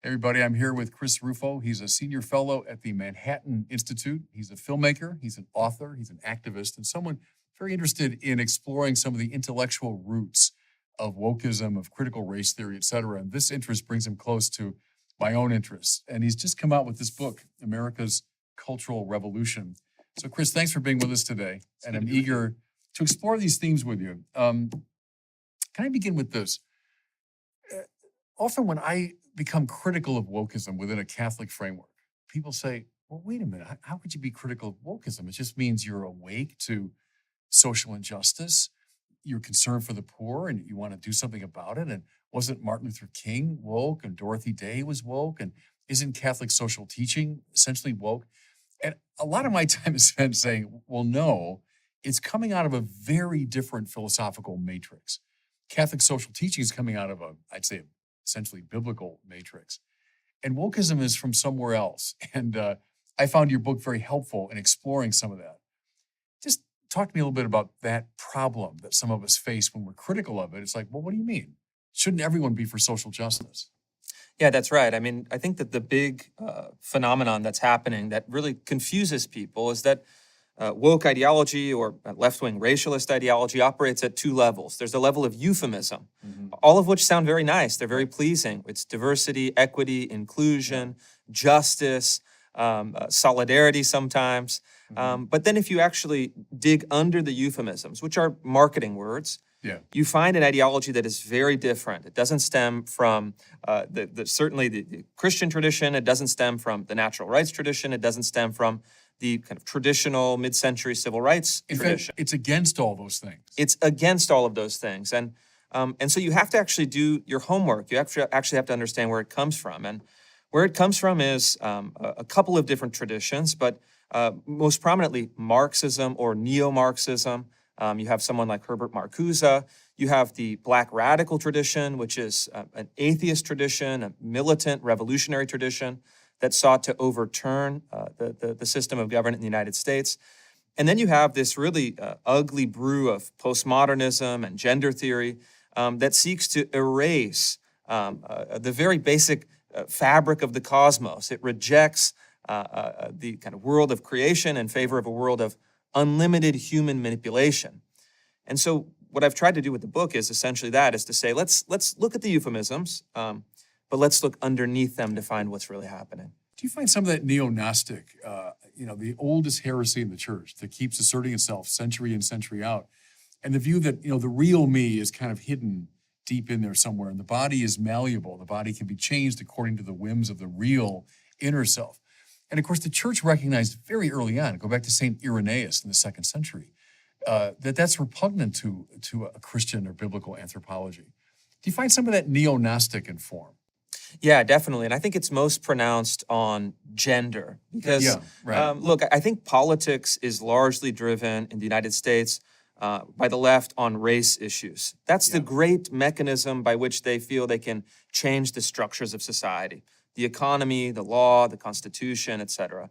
Everybody, I'm here with Chris Rufo. He's a senior fellow at the Manhattan Institute. He's a filmmaker, he's an author, he's an activist, and someone very interested in exploring some of the intellectual roots of wokeism, of critical race theory, et cetera. And this interest brings him close to my own interests. And he's just come out with this book, America's Cultural Revolution. So, Chris, thanks for being with us today. And I'm eager to explore these themes with you. Can I begin with this? Often when I become critical of wokeism within a Catholic framework, people say, well, wait a minute, how could you be critical of wokeism? It just means you're awake to social injustice, you're concerned for the poor, and you want to do something about it. And wasn't Martin Luther King woke, and Dorothy Day was woke, and isn't Catholic social teaching essentially woke? And a lot of my time is spent saying, well, no, it's coming out of a very different philosophical matrix. Catholic social teaching is coming out of I'd say, essentially biblical matrix. And wokeism is from somewhere else. And I found your book very helpful in exploring some of that. Just talk to me a little bit about that problem that some of us face when we're critical of it. It's like, well, what do you mean? Shouldn't everyone be for social justice? Yeah, that's right. I mean, I think that the big phenomenon that's happening that really confuses people is that woke ideology or left-wing racialist ideology operates at two levels. There's a level of euphemism, all of which sound very nice. They're very pleasing. It's diversity, equity, inclusion, justice, solidarity sometimes. But then if you actually dig under the euphemisms, which are marketing words, you find an ideology that is very different. It doesn't stem from certainly the Christian tradition. It doesn't stem from the natural rights tradition. It doesn't stem from the kind of traditional mid-century civil rights tradition. It's against all those things. It's against all of those things. And so you have to actually do your homework. You actually have to understand where it comes from. And where it comes from is a couple of different traditions, but most prominently Marxism or neo-Marxism. You have someone like Herbert Marcuse. You have the Black radical tradition, which is an atheist tradition, a militant revolutionary tradition that sought to overturn the system of government in the United States. And then you have this really ugly brew of postmodernism and gender theory that seeks to erase the very basic fabric of the cosmos. It rejects the kind of world of creation in favor of a world of unlimited human manipulation. And so what I've tried to do with the book is essentially that, is to say, let's look at the euphemisms, but let's look underneath them to find what's really happening. Do you find some of that neo-Gnostic, the oldest heresy in the church that keeps asserting itself century in, century out, and the view that, the real me is kind of hidden deep in there somewhere, and the body is malleable, the body can be changed according to the whims of the real inner self. And of course, the church recognized very early on, go back to St. Irenaeus in the 2nd century, that's repugnant to a Christian or biblical anthropology. Do you find some of that neo-Gnostic in form? Yeah, definitely. And I think it's most pronounced on gender because, look, I think politics is largely driven in the United States by the left on race issues. That's the great mechanism by which they feel they can change the structures of society, the economy, the law, the Constitution, et cetera.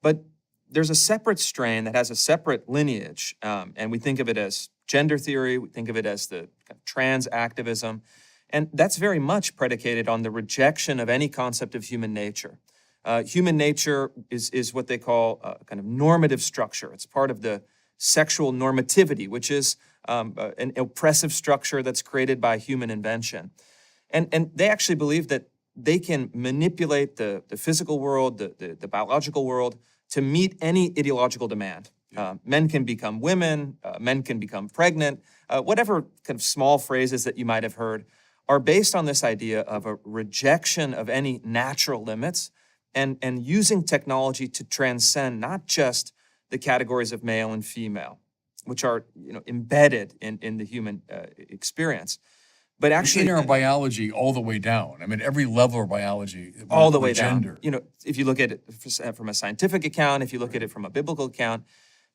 But there's a separate strain that has a separate lineage, and we think of it as gender theory, we think of it as the kind of trans activism, and that's very much predicated on the rejection of any concept of human nature. Human nature is what they call a kind of normative structure. It's part of the sexual normativity, which is an oppressive structure that's created by human invention. And they actually believe that they can manipulate the physical world, the biological world, to meet any ideological demand. Men can become women, men can become pregnant, whatever kind of small phrases that you might have heard are based on this idea of a rejection of any natural limits and using technology to transcend not just the categories of male and female, which are embedded in the human experience, but actually in our biology all the way down. I mean, every level of biology, all the way gender. Down. If you look at it from a scientific account, if you look at it from a biblical account,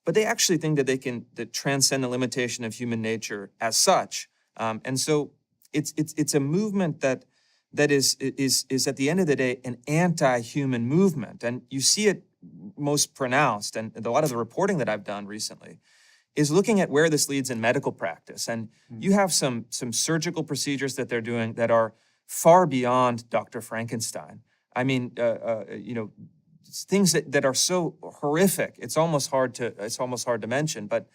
but they actually think that they can transcend the limitation of human nature as such, and so it's a movement that is at the end of the day an anti-human movement, and you see it most pronounced, and a lot of the reporting that I've done recently is looking at where this leads in medical practice. And you have some surgical procedures that they're doing that are far beyond Dr. Frankenstein. I mean, things that are so horrific. It's almost hard to mention, but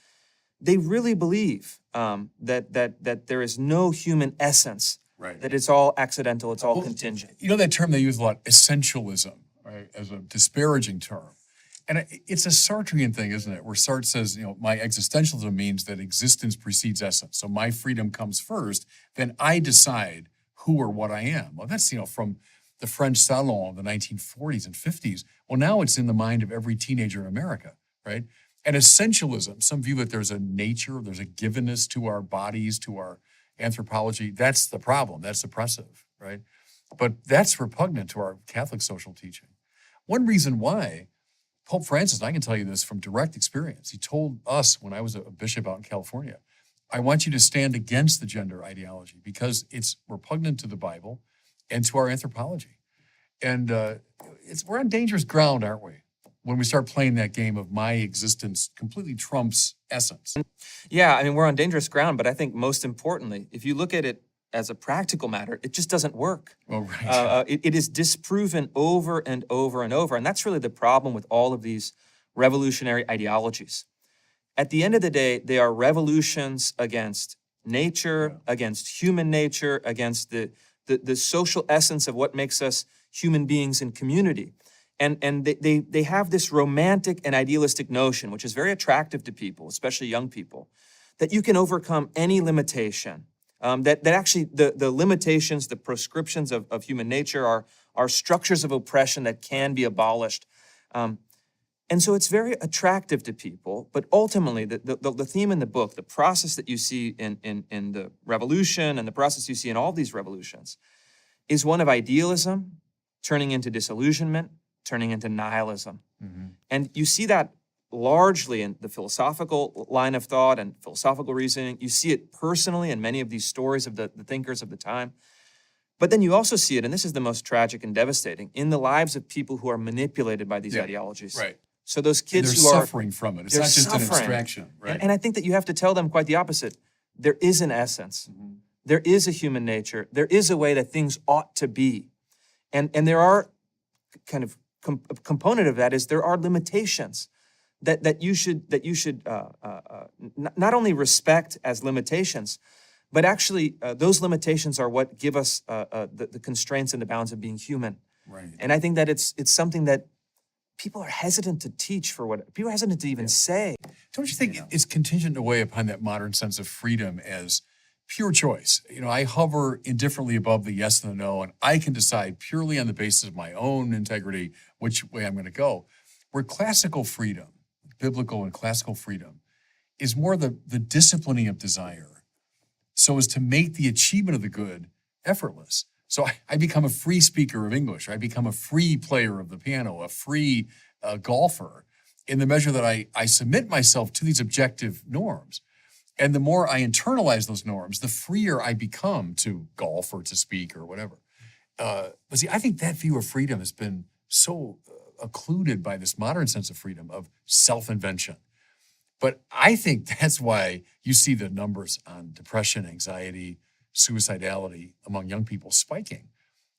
they really believe that there is no human essence. Right. That it's all accidental. It's all contingent. You know that term they use a lot, essentialism, right, as a disparaging term. And it's a Sartrean thing, isn't it? Where Sartre says, my existentialism means that existence precedes essence. So my freedom comes first, then I decide who or what I am. Well, that's, from the French Salon of the 1940s and 50s. Well, now it's in the mind of every teenager in America, right? And essentialism, some view that there's a nature, there's a givenness to our bodies, to our anthropology. That's the problem. That's oppressive, right? But that's repugnant to our Catholic social teaching. One reason why Pope Francis, and I can tell you this from direct experience, he told us when I was a bishop out in California, I want you to stand against the gender ideology because it's repugnant to the Bible and to our anthropology. And we're on dangerous ground, aren't we? When we start playing that game of my existence completely trumps essence. Yeah, I mean, we're on dangerous ground, but I think most importantly, if you look at it as a practical matter, it just doesn't work. Oh, right. It is disproven over and over and over. And that's really the problem with all of these revolutionary ideologies. At the end of the day, they are revolutions against nature, against human nature, against the social essence of what makes us human beings in community. And they have this romantic and idealistic notion, which is very attractive to people, especially young people, that you can overcome any limitation. That actually the limitations, the proscriptions of human nature are structures of oppression that can be abolished. And so it's very attractive to people, but ultimately the theme in the book, the process that you see in the revolution and the process you see in all these revolutions is one of idealism turning into disillusionment, turning into nihilism. Mm-hmm. And you see that largely in the philosophical line of thought and philosophical reasoning. You see it personally in many of these stories of the thinkers of the time. But then you also see it, and this is the most tragic and devastating, in the lives of people who are manipulated by these ideologies. Right. So those kids who are are suffering from it. It's not just an abstraction. Right. And I think that you have to tell them quite the opposite. There is an essence. Mm-hmm. There is a human nature. There is a way that things ought to be. And there are kind of a component of that is there are limitations that you should not only respect as limitations, but actually those limitations are what give us the constraints and the bounds of being human. Right. And I think that it's something that people are hesitant to teach people are hesitant to even say. Don't you think it's contingent in a way upon that modern sense of freedom as pure choice? I hover indifferently above the yes and the no, and I can decide purely on the basis of my own integrity which way I'm going to go. Where classical freedom, biblical and classical freedom, is more the disciplining of desire so as to make the achievement of the good effortless. So I become a free speaker of English. I become a free player of the piano, a free golfer, in the measure that I submit myself to these objective norms. And the more I internalize those norms, the freer I become to golf or to speak or whatever. But see, I think that view of freedom has been so occluded by this modern sense of freedom, of self-invention. But I think that's why you see the numbers on depression, anxiety, suicidality among young people spiking.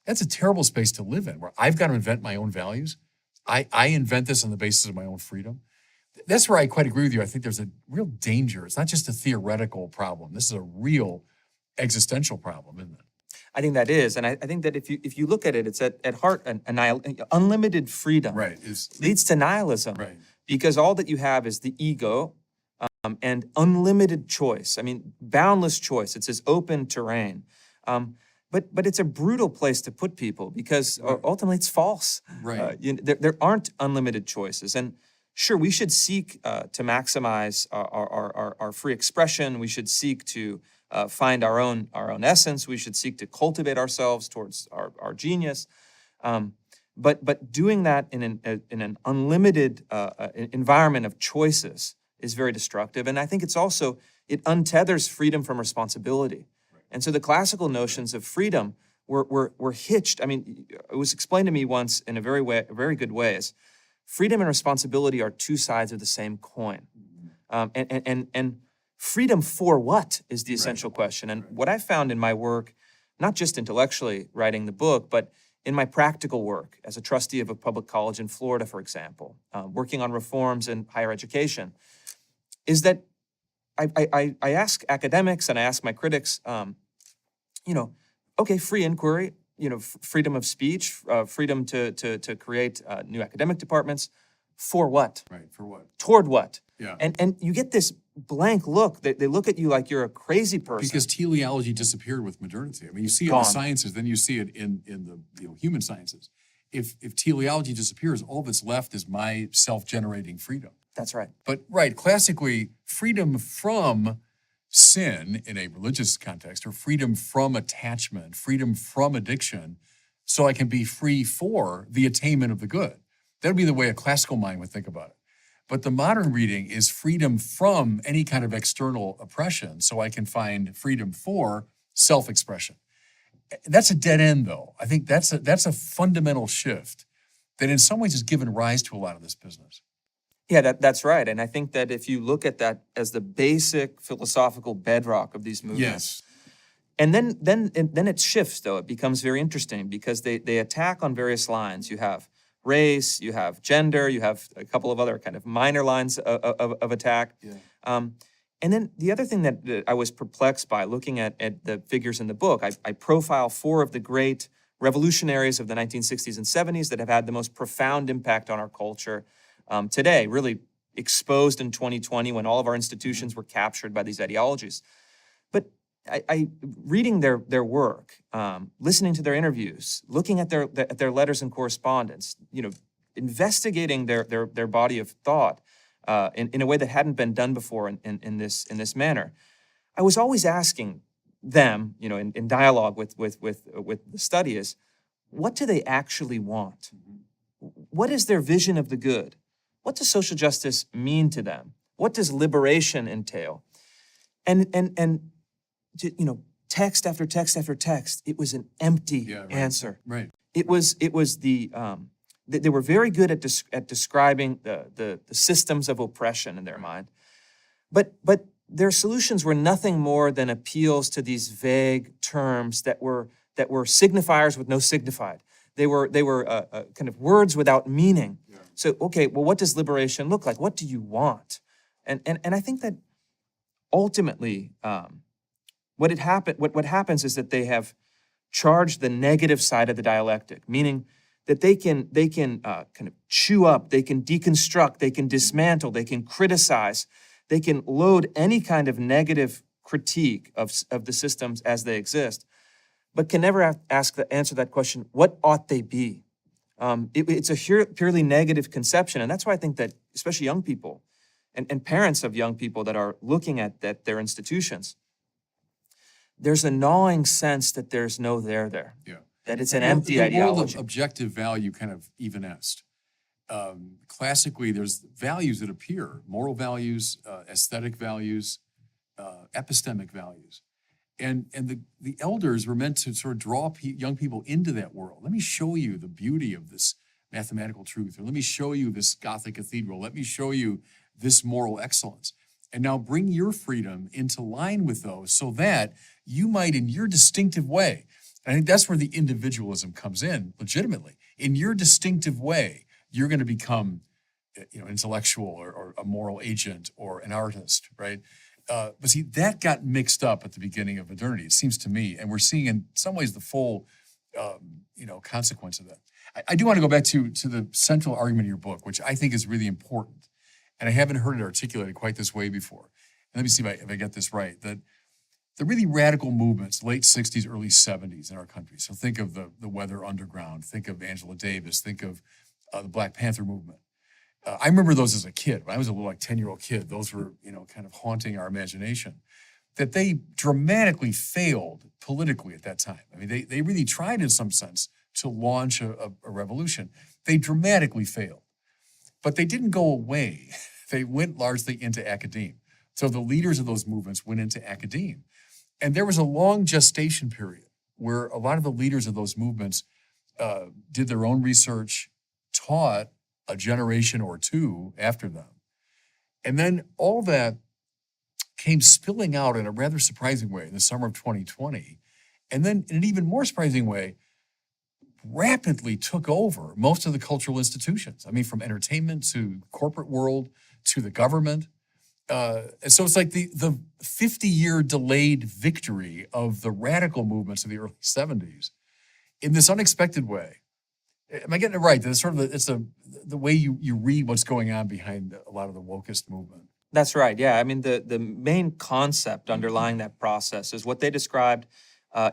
That's a terrible space to live in, where I've got to invent my own values. I invent this on the basis of my own freedom. That's where I quite agree with you. I think there's a real danger. It's not just a theoretical problem. This is a real existential problem, isn't it? I think that is, and I think that if you look at it, it's at heart unlimited freedom leads to nihilism, right? Because all that you have is the ego and unlimited choice. I mean, boundless choice. It's this open terrain, but it's a brutal place to put people because ultimately it's false. Right. There aren't unlimited choices, and sure, we should seek to maximize our free expression. We should seek to find our own essence. We should seek to cultivate ourselves towards our genius. But doing that in an unlimited environment of choices is very destructive. And I think it untethers freedom from responsibility. Right. And so the classical notions of freedom were hitched. I mean, it was explained to me once in a very good way as freedom and responsibility are two sides of the same coin. And freedom for what is the essential question. And what I found in my work, not just intellectually writing the book, but in my practical work as a trustee of a public college in Florida, for example, working on reforms in higher education, is that I ask academics and I ask my critics, okay, free inquiry, freedom of speech, freedom to create new academic departments. For what? Right, for what? Toward what? Yeah. And you get this blank look. They look at you like you're a crazy person. Because teleology disappeared with modernity. I mean, you see it in the sciences, then you see it in the human sciences. If teleology disappears, all that's left is my self-generating freedom. That's right. But classically, freedom from sin in a religious context, or freedom from attachment, freedom from addiction, so I can be free for the attainment of the good. That would be the way a classical mind would think about it. But the modern reading is freedom from any kind of external oppression, so I can find freedom for self-expression. That's a dead end, though. I think that's a fundamental shift that in some ways has given rise to a lot of this business. Yeah, that's right. And I think that if you look at that as the basic philosophical bedrock of these movements, yes. And then it shifts, though. It becomes very interesting because they attack on various lines. You have race, you have gender, you have a couple of other kind of minor lines of attack. Yeah. And then the other thing that I was perplexed by looking at the figures in the book, I profile 4 of the great revolutionaries of the 1960s and 70s that have had the most profound impact on our culture today, really exposed in 2020 when all of our institutions were captured by these ideologies. But I reading their work, listening to their interviews, looking at their letters and correspondence, investigating their body of thought in a way that hadn't been done before in this manner. I was always asking them, in dialogue with the study, is what do they actually want? What is their vision of the good? What does social justice mean to them? What does liberation entail? And text after text after text, it was an empty answer. Right. It was they were very good at describing the systems of oppression in their mind, but their solutions were nothing more than appeals to these vague terms that were signifiers with no signified. They were kind of words without meaning. Yeah. So okay, well, what does liberation look like? What do you want? And I think that ultimately, what happens is that they have charged the negative side of the dialectic, meaning that they can kind of chew up, they can deconstruct, they can dismantle, they can criticize, they can load any kind of negative critique of the systems as they exist, but can never answer that question, what ought they be? It's a purely negative conception, and that's why I think that especially young people and parents of young people that are looking at their institutions, there's a gnawing sense that there's no there. Yeah. That it's an empty ideology. The world of objective value kind of evanesced. Classically, there's values that appear, moral values, aesthetic values, epistemic values. And the elders were meant to sort of draw young people into that world. Let me show you the beauty of this mathematical truth, or let me show you this Gothic cathedral. Let me show you this moral excellence. And now bring your freedom into line with those so that you might, in your distinctive way, and I think that's where the individualism comes in legitimately. In your distinctive way, you're going to become, intellectual or a moral agent or an artist, right? But see, that got mixed up at the beginning of modernity, it seems to me, and we're seeing in some ways the full, consequence of that. I do want to go back to the central argument of your book, which I think is really important, and I haven't heard it articulated quite this way before. And let me see if I get this right. That the really radical movements, late 60s, early 70s in our country. So think of the Weather Underground, think of Angela Davis, think of the Black Panther movement. I remember those as a kid. When I was a little 10-year-old kid, those were, kind of haunting our imagination. That they dramatically failed politically at that time. I mean, they really tried in some sense to launch a revolution. They dramatically failed. But they didn't go away. They went largely into academia. So the leaders of those movements went into academia. And there was a long gestation period where a lot of the leaders of those movements did their own research, taught a generation or two after them. And then all that came spilling out in a rather surprising way in the summer of 2020. And then in an even more surprising way, rapidly took over most of the cultural institutions. I mean, from entertainment to corporate world to the government. And so it's like the 50-year delayed victory of the radical movements of the early 70s in this unexpected way. Am I getting it right? That it's the way you read what's going on behind a lot of the wokist movement. That's right. Yeah. I mean, the main concept underlying that process is what they described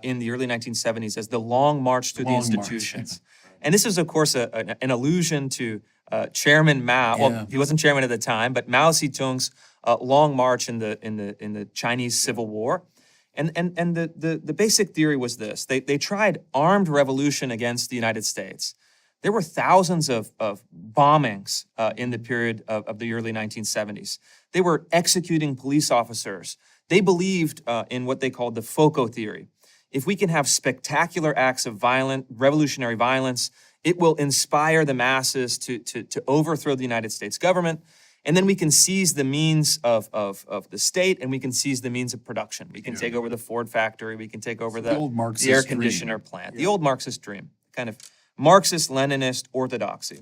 in the early 1970s as the long march through the institutions. And this is, of course, an allusion to Chairman Mao. Yeah. Well, he wasn't chairman at the time, but Mao Zedong's long march in the Chinese Civil War. And the basic theory was this. They tried armed revolution against the United States. There were thousands of bombings in the period of the early 1970s. They were executing police officers. They believed in what they called the FOCO theory. If we can have spectacular acts of revolutionary violence, it will inspire the masses to overthrow the United States government. And then we can seize the means of the state, and we can seize the means of production. We can take over the Ford factory. We can take over the air conditioner plant. The old Marxist dream, kind of Marxist, Leninist orthodoxy.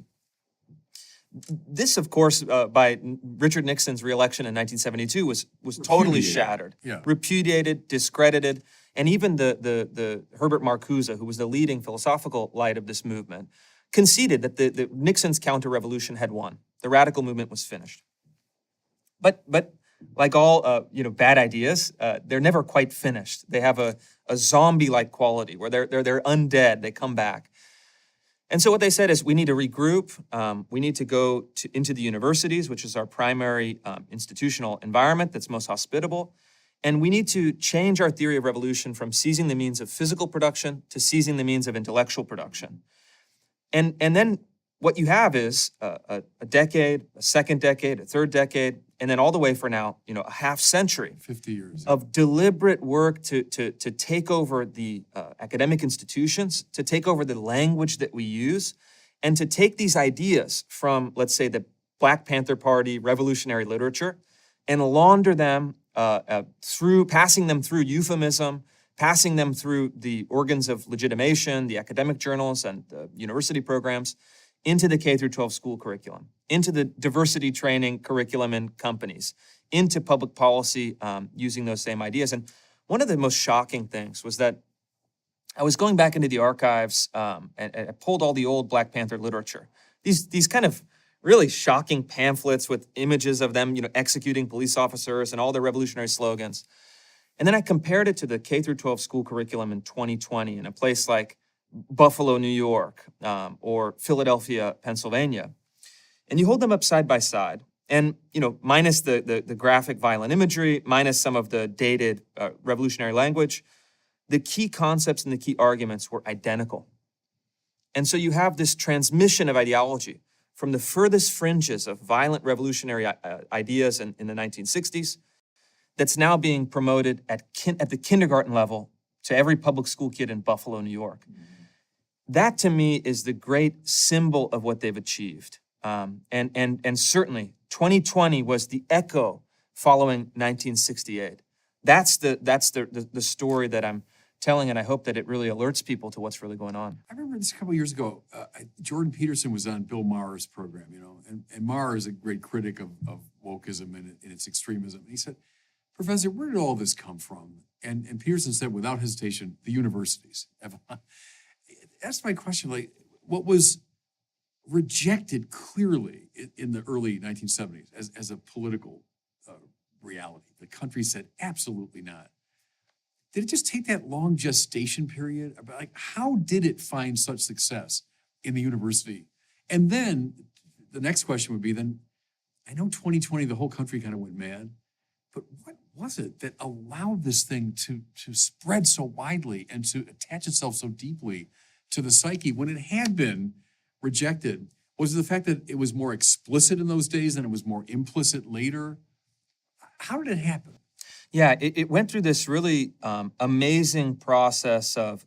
This, of course, by Richard Nixon's reelection in 1972 was totally shattered, repudiated, discredited, and even the Herbert Marcuse, who was the leading philosophical light of this movement, conceded that the Nixon's counter-revolution had won. The radical movement was finished. But like all bad ideas, they're never quite finished. They have a zombie-like quality where they're undead. They come back. And so what they said is we need to regroup. We need to go into the universities, which is our primary institutional environment that's most hospitable. And we need to change our theory of revolution from seizing the means of physical production to seizing the means of intellectual production. And then what you have is a decade, a second decade, a third decade, and then all the way for now, a half century, 50 years of deliberate work to take over the academic institutions, to take over the language that we use, and to take these ideas from, let's say, the Black Panther Party revolutionary literature and launder them passing them through euphemism, passing them through the organs of legitimation, the academic journals and the university programs, into the K-12 school curriculum, into the diversity training curriculum in companies, into public policy using those same ideas. And one of the most shocking things was that I was going back into the archives and I pulled all the old Black Panther literature. These kind of really shocking pamphlets with images of them, executing police officers and all their revolutionary slogans. And then I compared it to the K-12 school curriculum in 2020 in a place like Buffalo, New York, or Philadelphia, Pennsylvania. And you hold them up side by side, and minus the graphic violent imagery, minus some of the dated revolutionary language, the key concepts and the key arguments were identical. And so you have this transmission of ideology from the furthest fringes of violent revolutionary ideas in the 1960s that's now being promoted at the kindergarten level to every public school kid in Buffalo, New York. That to me is the great symbol of what they've achieved. And certainly 2020 was the echo following 1968. That's the story that I'm telling, and I hope that it really alerts people to what's really going on. I remember this a couple of years ago, Jordan Peterson was on Bill Maher's program, and Maher is a great critic of wokeism and its extremism. And he said, Professor, where did all this come from? And Peterson said, without hesitation, the universities. That's my question, what was rejected clearly in the early 1970s as a political reality? The country said, absolutely not. Did it just take that long gestation period? How did it find such success in the university? And then the next question would be I know 2020, the whole country kind of went mad, but what was it that allowed this thing to spread so widely and to attach itself so deeply to the psyche when it had been rejected? Was it the fact that it was more explicit in those days and it was more implicit later? How did it happen? Yeah, it went through this really amazing process of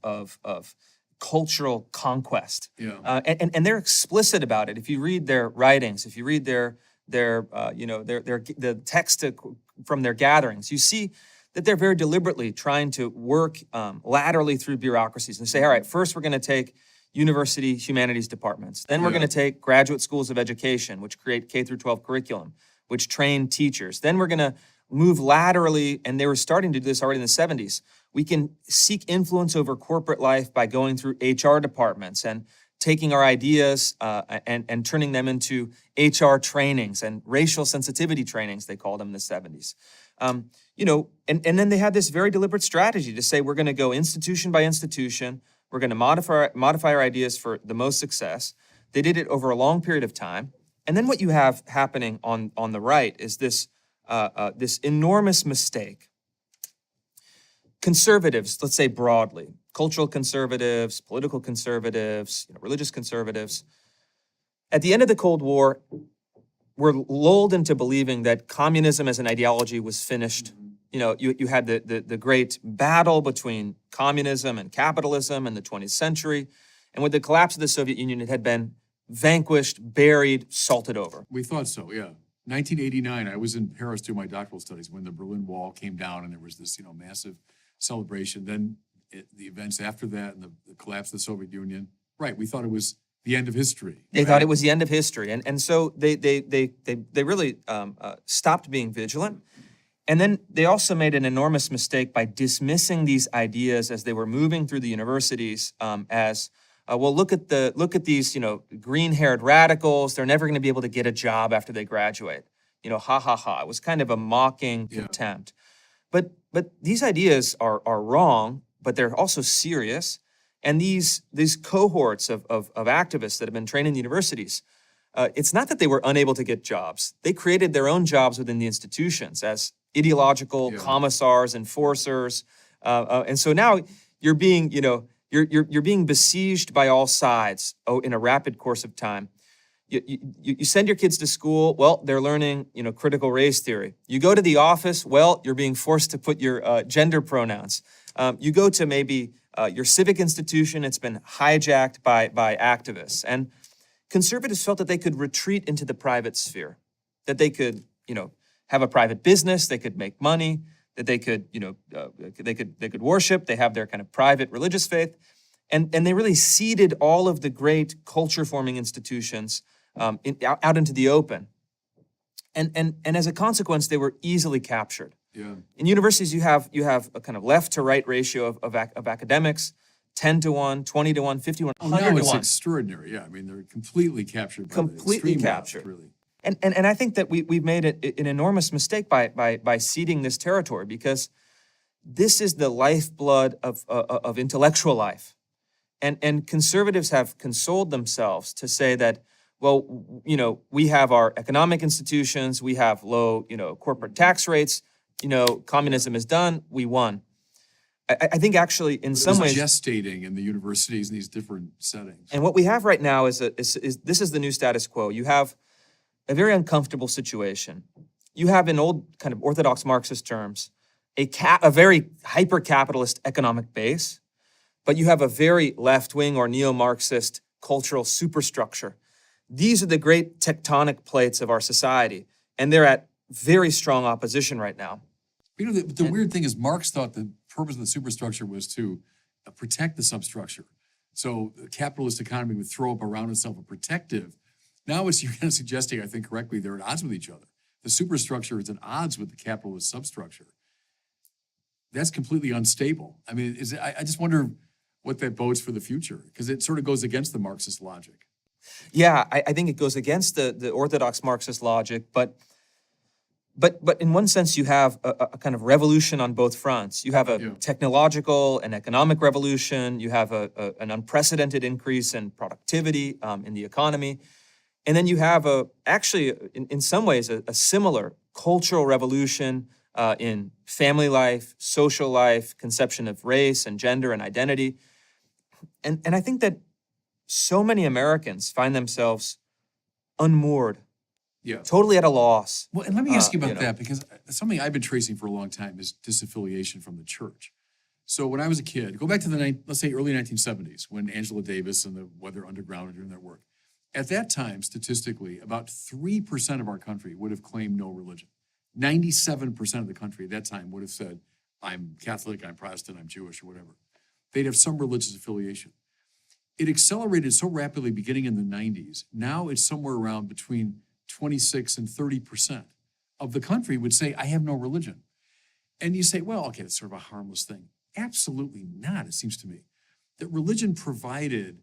cultural conquest. Yeah. And they're explicit about it. If you read their writings, if you read the text from their gatherings, you see that they're very deliberately trying to work laterally through bureaucracies and say, all right, first we're going to take university humanities departments. Then we're going to take graduate schools of education, which create K through 12 curriculum, which train teachers. Then we're going to move laterally, and they were starting to do this already in the 70s. We can seek influence over corporate life by going through HR departments and taking our ideas and turning them into HR trainings and racial sensitivity trainings, they called them in the 70s. And then they had this very deliberate strategy to say, we're going to go institution by institution. We're going to modify our ideas for the most success. They did it over a long period of time. And then what you have happening on the right is this enormous mistake. Conservatives, let's say broadly, cultural conservatives, political conservatives, religious conservatives, at the end of the Cold War, were lulled into believing that communism as an ideology was finished. You had the great battle between communism and capitalism in the 20th century. And with the collapse of the Soviet Union, it had been vanquished, buried, salted over. We thought so, yeah. 1989, I was in Paris doing my doctoral studies when the Berlin Wall came down and there was this, massive celebration. Then the events after that and the collapse of the Soviet Union. Right, we thought it was the end of history. They thought it was the end of history. And so they really stopped being vigilant. And then they also made an enormous mistake by dismissing these ideas as they were moving through the universities as, well, look at these, green-haired radicals. They're never going to be able to get a job after they graduate. Ha ha ha. It was kind of a mocking contempt. But these ideas are wrong, but they're also serious. And these cohorts of activists that have been trained in the universities, it's not that they were unable to get jobs. They created their own jobs within the institutions as ideological commissars, enforcers. And so now you're being, you're being besieged by all sides in a rapid course of time. You send your kids to school, well, they're learning, critical race theory. You go to the office, well, you're being forced to put your gender pronouns. You go to maybe your civic institution, it's been hijacked by activists. And conservatives felt that they could retreat into the private sphere, that they could, have a private business, they could make money, that they could, they could worship, they have their kind of private religious faith. And they really ceded all of the great culture-forming institutions out into the open. And as a consequence, they were easily captured. Yeah. In universities, you have a kind of left to right ratio of academics, 10 to 1, 20 to 1, 50 to 1, 100 to 1. It's extraordinary. Yeah, I mean, they're completely captured by Completely the captured. Left, really. And I think that we've made an enormous mistake by ceding this territory, because this is the lifeblood of intellectual life. And conservatives have consoled themselves to say that, well, we have our economic institutions, we have low, corporate tax rates, communism is done, we won. I think actually in some ways gestating in the universities in these different settings. And what we have right now is this is the new status quo. You have a very uncomfortable situation. You have, in old kind of orthodox Marxist terms, a very hyper-capitalist economic base, but you have a very left-wing or neo-Marxist cultural superstructure. These are the great tectonic plates of our society, and they're at very strong opposition right now. The weird thing is Marx thought the purpose of the superstructure was to protect the substructure. So the capitalist economy would throw up around itself a protective. Now it's you're kind of suggesting, I think correctly, they're at odds with each other. The superstructure is at odds with the capitalist substructure. That's completely unstable. I mean, I just wonder what that bodes for the future, because it sort of goes against the Marxist logic. Yeah, I think it goes against the orthodox Marxist logic, but in one sense, you have a kind of revolution on both fronts. You have a technological and economic revolution. You have an unprecedented increase in productivity in the economy. And then you have actually, in some ways, a similar cultural revolution in family life, social life, conception of race and gender and identity. And I think that so many Americans find themselves unmoored, totally at a loss. Well, and let me ask you about that, because something I've been tracing for a long time is disaffiliation from the church. So when I was a kid, go back to let's say early 1970s, when Angela Davis and the Weather Underground were doing their work. At that time, statistically, about 3% of our country would have claimed no religion. 97% of the country at that time would have said, I'm Catholic, I'm Protestant, I'm Jewish, or whatever. They'd have some religious affiliation. It accelerated so rapidly beginning in the 90s. Now it's somewhere around between 26 and 30% of the country would say, I have no religion. And you say, well, okay, that's sort of a harmless thing. Absolutely not, it seems to me. That religion provided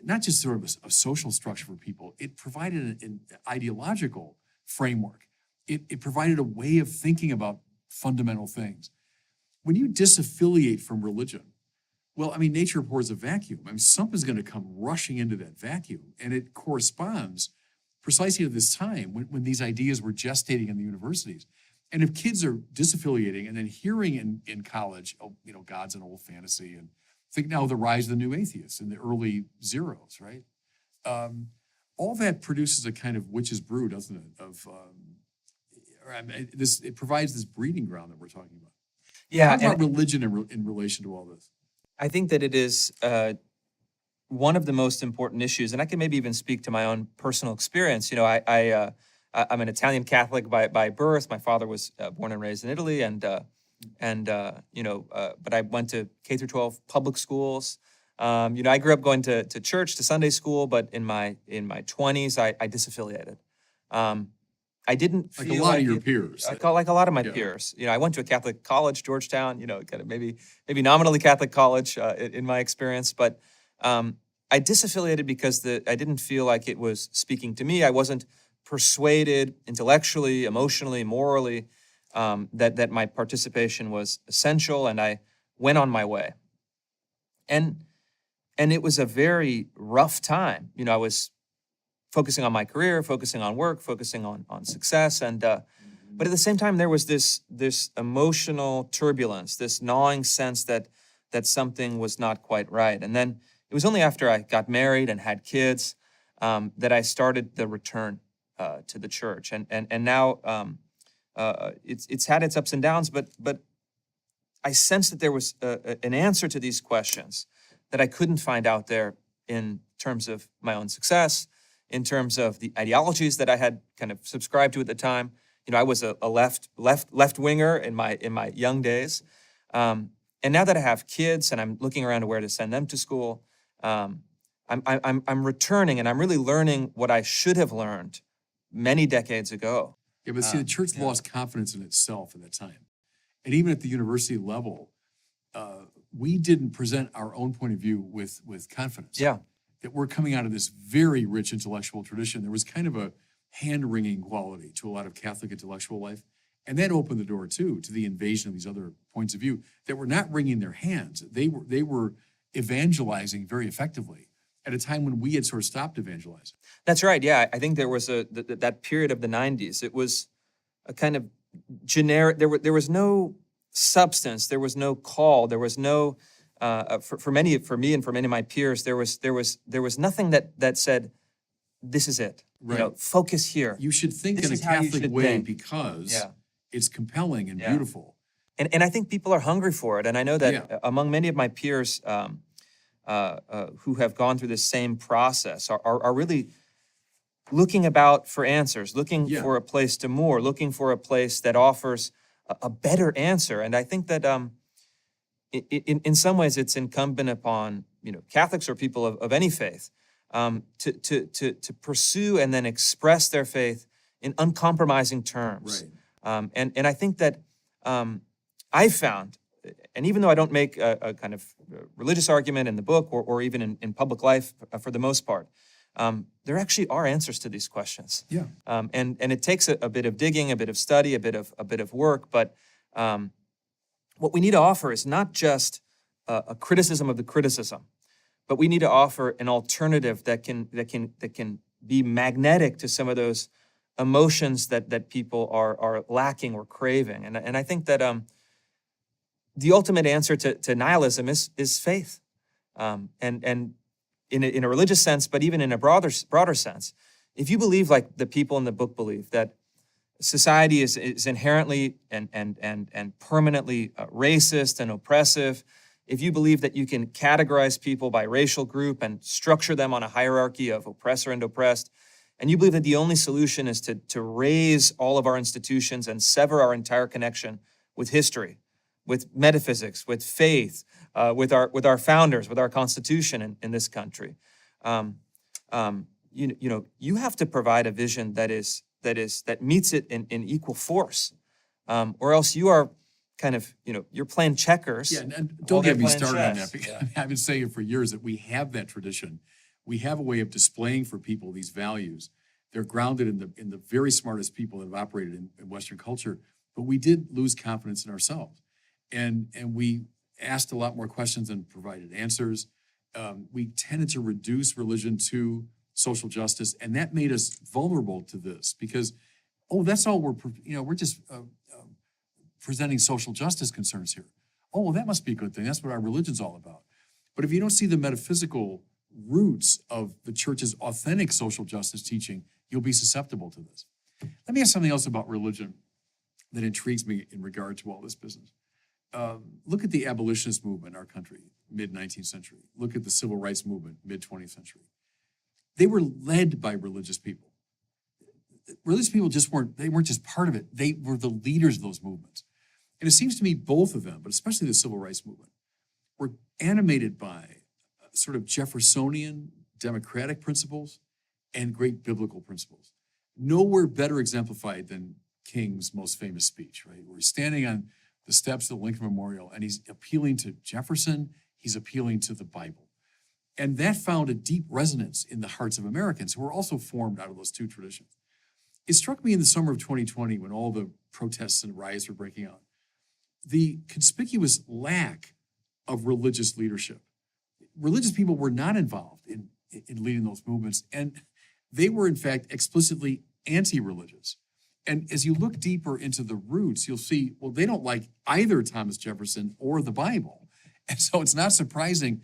not just sort of a social structure for people, it provided an ideological framework. It provided a way of thinking about fundamental things. When you disaffiliate from religion, well, I mean, nature abhors a vacuum. I mean, something's going to come rushing into that vacuum, and it corresponds precisely to this time when these ideas were gestating in the universities. And if kids are disaffiliating and then hearing in college, oh, you know, God's an old fantasy, and think now the rise of the new atheists in the early zeros, right? All that produces a kind of witch's brew, doesn't it? It provides this breeding ground that we're talking about. Yeah. How about religion in relation to all this? I think that it is one of the most important issues, and I can maybe even speak to my own personal experience. You know, I'm an Italian Catholic by birth. My father was born and raised in Italy, but I went to K through 12 public schools. I grew up going to church, to Sunday school, but in my 20s, I disaffiliated. I didn't feel like a lot of your peers. Like a lot of my peers. You know, I went to a Catholic college, Georgetown. You know, kind of maybe nominally Catholic college in my experience, but I disaffiliated because I didn't feel like it was speaking to me. I wasn't persuaded intellectually, emotionally, morally that my participation was essential, and I went on my way. And it was a very rough time. You know, I was focusing on my career, focusing on work, focusing on success, but at the same time there was this emotional turbulence, this gnawing sense that something was not quite right. And then it was only after I got married and had kids that I started the return to the church, and now it's had its ups and downs, but I sensed that there was an answer to these questions that I couldn't find out there in terms of my own success, in terms of the ideologies that I had kind of subscribed to at the time. You know, I was a left winger in my young days, and now that I have kids and I'm looking around to where to send them to school, I'm returning and I'm really learning what I should have learned many decades ago. Yeah, but see, the church lost confidence in itself at that time, and even at the university level, we didn't present our own point of view with confidence. Yeah. That we're coming out of this very rich intellectual tradition. There was kind of a hand-wringing quality to a lot of Catholic intellectual life. And that opened the door, too, to the invasion of these other points of view that were not wringing their hands. They were evangelizing very effectively at a time when we had sort of stopped evangelizing. That's right, yeah. I think there was that period of the 90s. It was a kind of generic, there was no substance, there was no call, there was no... For me and for many of my peers, there was nothing that said, this is it. Right. You know, focus here. You should think This in a is how you Catholic should way think. because it's compelling and beautiful. And I think people are hungry for it. And I know that among many of my peers who have gone through this same process are really looking about for answers, looking for a place to moor, looking for a place that offers a better answer. And I think that in some ways, it's incumbent upon Catholics or people of any faith to pursue and then express their faith in uncompromising terms. Right. And I think that I found, and even though I don't make a kind of religious argument in the book or even in public life for the most part, there actually are answers to these questions. Yeah. And it takes a bit of digging, a bit of study, a bit of work, but what we need to offer is not just a criticism of the criticism, but we need to offer an alternative that can be magnetic to some of those emotions that people are lacking or craving. And I think that the ultimate answer to nihilism is faith, and in a religious sense, but even in a broader sense. If you believe, like the people in the book believe, that society is inherently and permanently racist and oppressive, if you believe that you can categorize people by racial group and structure them on a hierarchy of oppressor and oppressed, and you believe that the only solution is to raise all of our institutions and sever our entire connection with history, with metaphysics, with faith, with our founders, with our Constitution in this country. You have to provide a vision that meets it in equal force, or else you are kind of, you're playing checkers. Yeah, and don't get me started on chess. that, because I've been saying for years that we have that tradition. We have a way of displaying for people these values. They're grounded in the very smartest people that have operated in Western culture, but we did lose confidence in ourselves. And we asked a lot more questions than provided answers. We tended to reduce religion to social justice, and that made us vulnerable to this because, that's all we're just presenting social justice concerns here. Oh, well, that must be a good thing. That's what our religion's all about. But if you don't see the metaphysical roots of the church's authentic social justice teaching, you'll be susceptible to this. Let me ask something else about religion that intrigues me in regard to all this business. Look at the abolitionist movement in our country, mid-19th century. Look at the civil rights movement, mid-20th century. They were led by religious people. Religious people weren't just part of it. They were the leaders of those movements. And it seems to me both of them, but especially the civil rights movement, were animated by sort of Jeffersonian democratic principles and great biblical principles. Nowhere better exemplified than King's most famous speech, right? Where he's standing on the steps of the Lincoln Memorial and he's appealing to Jefferson, he's appealing to the Bible. And that found a deep resonance in the hearts of Americans who were also formed out of those two traditions. It struck me in the summer of 2020 when all the protests and riots were breaking out, the conspicuous lack of religious leadership. Religious people were not involved in leading those movements, and they were in fact explicitly anti-religious. And as you look deeper into the roots, you'll see, well, they don't like either Thomas Jefferson or the Bible. And so it's not surprising.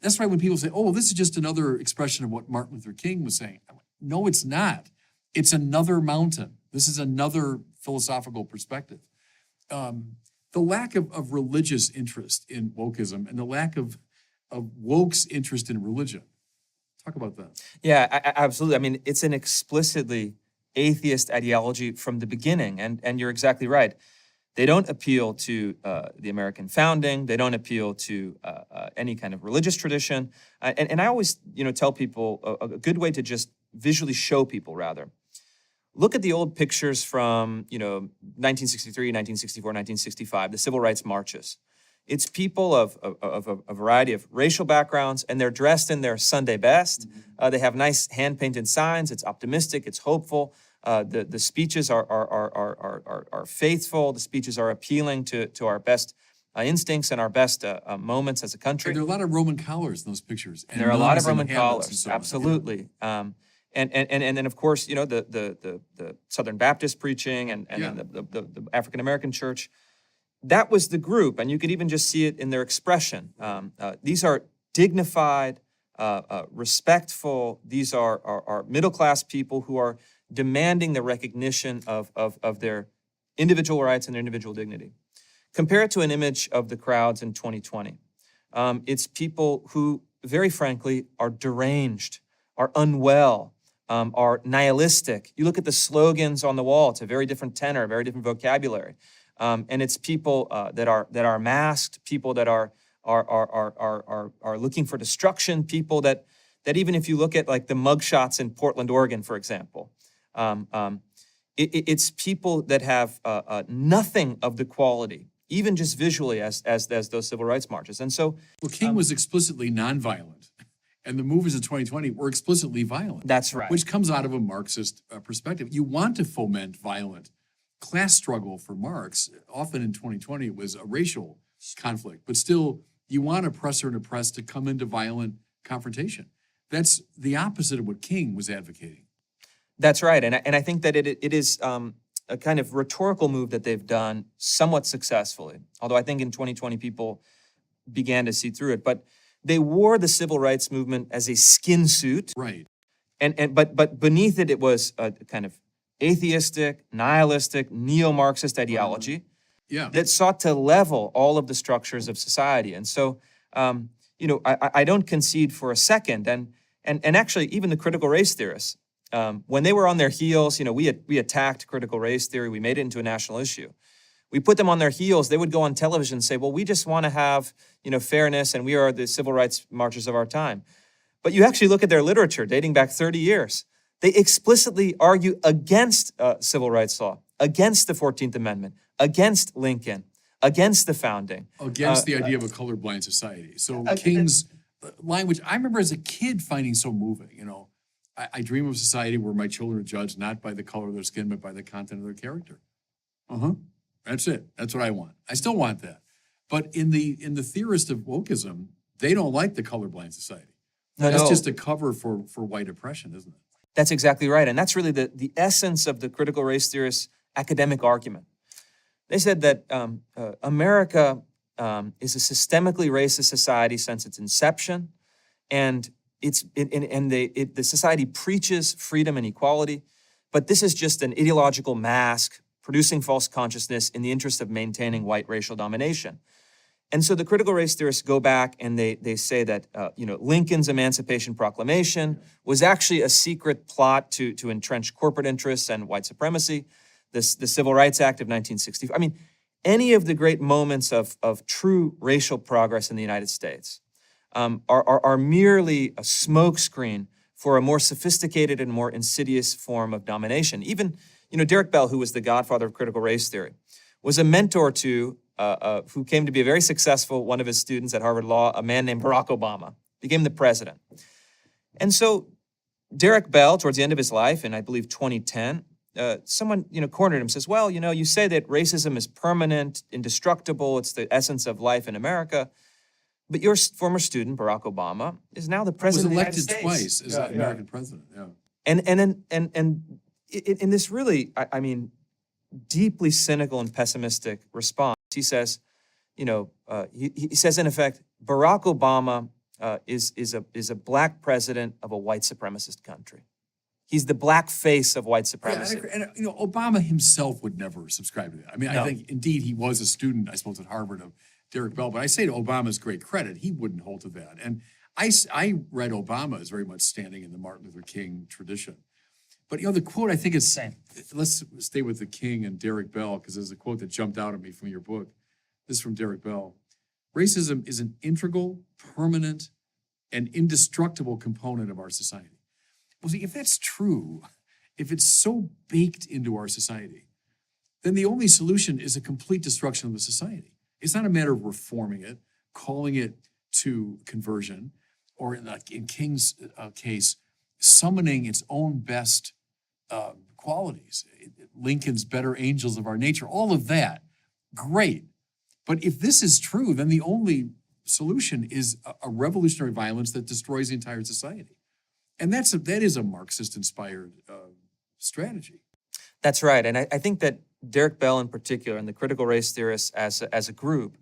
That's why when people say, oh, this is just another expression of what Martin Luther King was saying. No, it's not. It's another mountain. This is another philosophical perspective. The lack of religious interest in wokeism and the lack of woke's interest in religion. Talk about that. Yeah, absolutely. I mean, it's an explicitly atheist ideology from the beginning, and you're exactly right. They don't appeal to the American founding. They don't appeal to any kind of religious tradition. And I always, tell people a good way to just visually show people, rather. Look at the old pictures from, 1963, 1964, 1965, the civil rights marches. It's people of a variety of racial backgrounds, and they're dressed in their Sunday best. They have nice hand-painted signs. It's optimistic. It's hopeful. The speeches are faithful. The speeches are appealing to our best instincts and our best moments as a country. And there are a lot of Roman collars in those pictures. And there are a lot of Roman collars, absolutely. Yeah. And then, of course, the Southern Baptist preaching and the African American church. That was the group, and you could even just see it in their expression. These are dignified, respectful. These are middle-class people who are demanding the recognition of their individual rights and their individual dignity. Compare it to an image of the crowds in 2020. It's people who, very frankly, are deranged, are unwell, are nihilistic. You look at the slogans on the wall, it's a very different tenor, a very different vocabulary. And it's people that are masked, people that are looking for destruction, people that even if you look at like the mugshots in Portland, Oregon, for example, it's people that have nothing of the quality, even just visually, as those civil rights marches. And so, well, King was explicitly nonviolent, and the movers of 2020 were explicitly violent. That's right. Which comes out of a Marxist perspective. You want to foment violent class struggle for Marx. Often in 2020, it was a racial conflict, but still, you want oppressor and oppressed to come into violent confrontation. That's the opposite of what King was advocating. That's right, and I think that it is a kind of rhetorical move that they've done somewhat successfully. Although I think in 2020 people began to see through it, but they wore the civil rights movement as a skin suit, right? But beneath it, it was a kind of atheistic, nihilistic, neo-Marxist ideology that sought to level all of the structures of society. And so, I don't concede for a second, and actually even the critical race theorists. When they were on their heels, we attacked critical race theory. We made it into a national issue. we put them on their heels, they would go on television and say, well, we just want to have, fairness, and we are the civil rights marchers of our time. But you actually look at their literature dating back 30 years. They explicitly argue against civil rights law, against the 14th Amendment, against Lincoln, against the founding. Against the idea of a colorblind society. So King's language, I remember as a kid finding so moving, I dream of a society where my children are judged not by the color of their skin, but by the content of their character. That's it. That's what I want. I still want that. But in the theorist of wokeism, they don't like the colorblind society. That's just a cover for white oppression, isn't it? That's exactly right. And that's really the essence of the critical race theorist's academic argument. They said that America is a systemically racist society since its inception, and the society preaches freedom and equality, but this is just an ideological mask producing false consciousness in the interest of maintaining white racial domination. And so the critical race theorists go back and they say that Lincoln's Emancipation Proclamation was actually a secret plot to entrench corporate interests and white supremacy. The Civil Rights Act of 1964. I mean, any of the great moments of true racial progress in the United States are merely a smokescreen for a more sophisticated and more insidious form of domination. Even, Derek Bell, who was the godfather of critical race theory, was a mentor to who came to be a very successful, one of his students at Harvard Law, a man named Barack Obama, became the president. And so Derek Bell, towards the end of his life, in I believe 2010, someone cornered him, says, well, you say that racism is permanent, indestructible, it's the essence of life in America, but your former student, Barack Obama, is now the president of the United States. Was elected twice as an American president, yeah. And in this really, deeply cynical and pessimistic response, he says, he says in effect, Barack Obama is a black president of a white supremacist country. He's the black face of white supremacy. Yeah, and Obama himself would never subscribe to that. I think indeed he was a student, I suppose, at Harvard of Derek Bell, but I say to Obama's great credit, he wouldn't hold to that. And I read Obama as very much standing in the Martin Luther King tradition. But the quote, I think is same. Let's stay with the King and Derek Bell, because there's a quote that jumped out at me from your book. This is from Derek Bell. Racism is an integral, permanent, and indestructible component of our society. Well, see, if that's true, if it's so baked into our society, then the only solution is a complete destruction of the society. It's not a matter of reforming it, calling it to conversion, or in King's case, summoning its own best qualities, Lincoln's better angels of our nature, all of that, great. But if this is true, then the only solution is a revolutionary violence that destroys the entire society. And that is a Marxist-inspired strategy. That's right. And I think that Derek Bell in particular and the critical race theorists as a group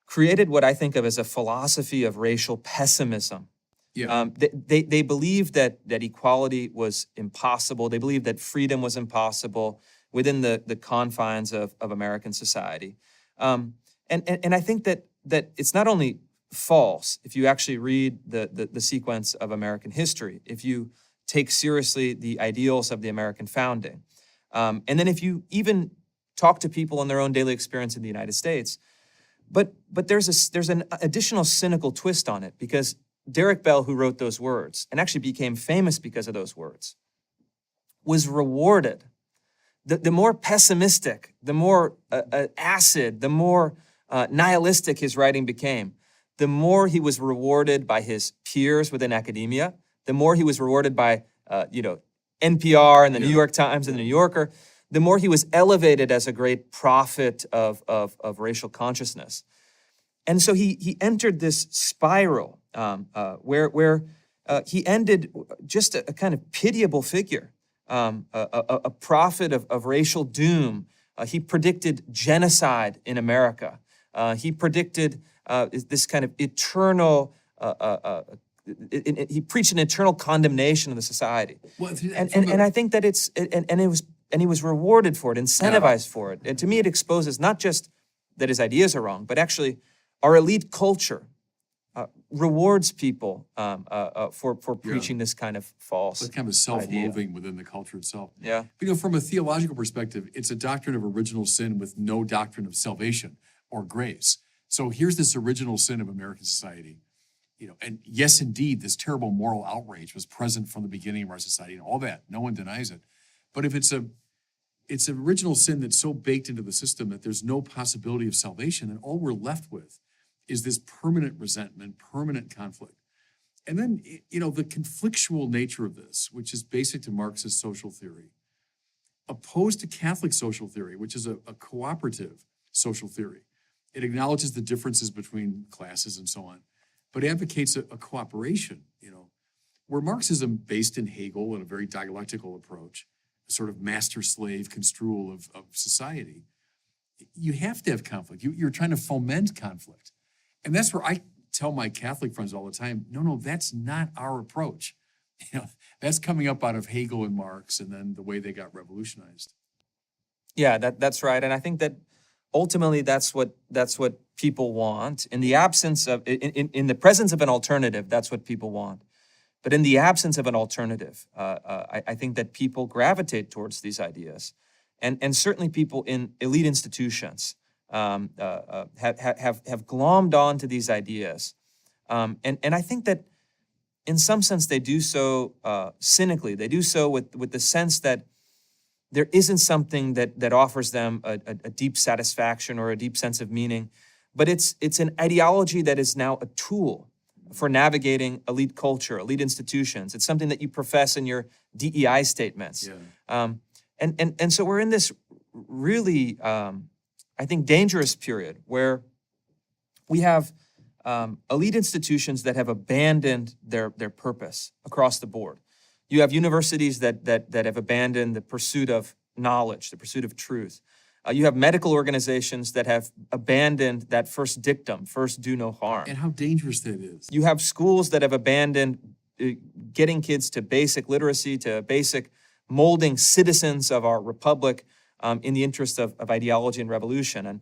created what I think of as a philosophy of racial pessimism. Yeah. They believed that equality was impossible. They believed that freedom was impossible within the confines of American society. And I think that it's not only false if you actually read the sequence of American history, if you take seriously the ideals of the American founding. And then if you even talk to people in their own daily experience in the United States. But there's an additional cynical twist on it, because Derek Bell, who wrote those words and actually became famous because of those words, was rewarded. The more pessimistic, the more acid, the more nihilistic his writing became, the more he was rewarded by his peers within academia, the more he was rewarded by NPR and the New York Times and the New Yorker, the more he was elevated as a great prophet of racial consciousness. And so he entered this spiral where he ended just a kind of pitiable figure, a prophet of racial doom. He predicted genocide in America. He predicted this kind of eternal, he preached an eternal condemnation of the society. Well, and I think that he was rewarded for it, incentivized for it. And to me, it exposes not just that his ideas are wrong, but actually our elite culture rewards people for preaching this kind of false Like kind of self-loathing within the culture itself. Yeah. From a theological perspective, it's a doctrine of original sin with no doctrine of salvation or grace. So here's this original sin of American society. And yes, indeed, this terrible moral outrage was present from the beginning of our society and all that. No one denies it. But if it's an original sin that's so baked into the system that there's no possibility of salvation, then all we're left with is this permanent resentment, permanent conflict. And then, the conflictual nature of this, which is basic to Marxist social theory, opposed to Catholic social theory, which is a cooperative social theory. It acknowledges the differences between classes and so on, but advocates a cooperation, where Marxism, based in Hegel and a very dialectical approach, a sort of master-slave construal of society, you have to have conflict. You're trying to foment conflict. And that's where I tell my Catholic friends all the time, no, that's not our approach. That's coming up out of Hegel and Marx and then the way they got revolutionized. Yeah, that's right. And I think that ultimately that's what people want. In the absence of, in the presence of an alternative, that's what people want. But in the absence of an alternative, I think that people gravitate towards these ideas. And certainly people in elite institutions have glommed onto these ideas. And I think that in some sense they do so cynically. They do so with the sense that there isn't something that offers them a deep satisfaction or a deep sense of meaning, but it's an ideology that is now a tool for navigating elite culture, elite institutions. It's something that you profess in your DEI statements. Yeah. And so we're in this really, I think, dangerous period where we have elite institutions that have abandoned their purpose across the board. You have universities that have abandoned the pursuit of knowledge, the pursuit of truth. You have medical organizations that have abandoned that first dictum, first do no harm. And how dangerous that is. You have schools that have abandoned getting kids to basic literacy, to basic molding citizens of our republic in the interest of ideology and revolution.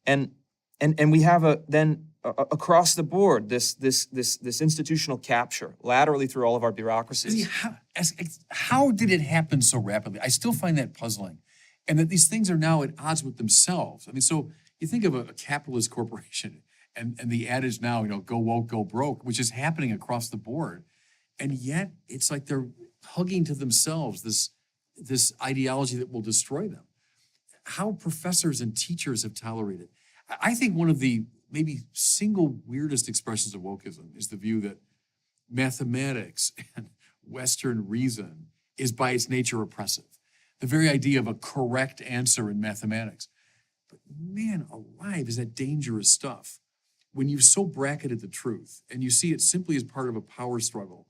And we have then across the board this institutional capture laterally through all of our bureaucracies. How did it happen so rapidly? I still find that puzzling. And that these things are now at odds with themselves. So you think of a capitalist corporation and the adage now, go woke, go broke, which is happening across the board. And yet it's like they're hugging to themselves this ideology that will destroy them. How professors and teachers have tolerated. I think one of the maybe single weirdest expressions of wokeism is the view that mathematics and Western reason is by its nature oppressive. The very idea of a correct answer in mathematics. But man alive, is that dangerous stuff. When you've so bracketed the truth and you see it simply as part of a power struggle,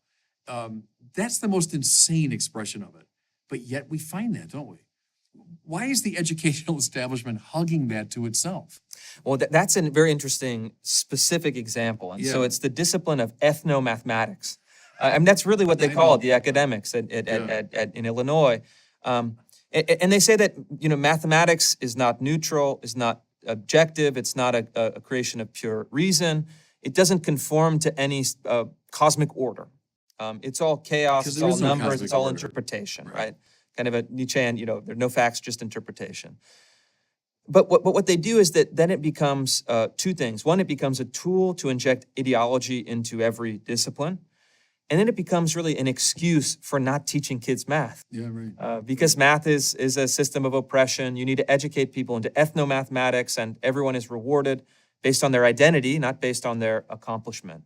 that's the most insane expression of it. But yet we find that, don't we? Why is the educational establishment hugging that to itself? Well, that's a very interesting specific example. And so it's the discipline of ethnomathematics. That's really what they call it, the academics in Illinois. And they say that, mathematics is not neutral, is not objective, it's not a creation of pure reason. It doesn't conform to any cosmic order. It's all chaos, it's all numbers, it's all interpretation, right? Kind of a Nietzschean, there are no facts, just interpretation. But what they do is that then it becomes two things. One, it becomes a tool to inject ideology into every discipline. And then it becomes really an excuse for not teaching kids math. Yeah, right. Because math is a system of oppression. You need to educate people into ethnomathematics, and everyone is rewarded based on their identity, not based on their accomplishment.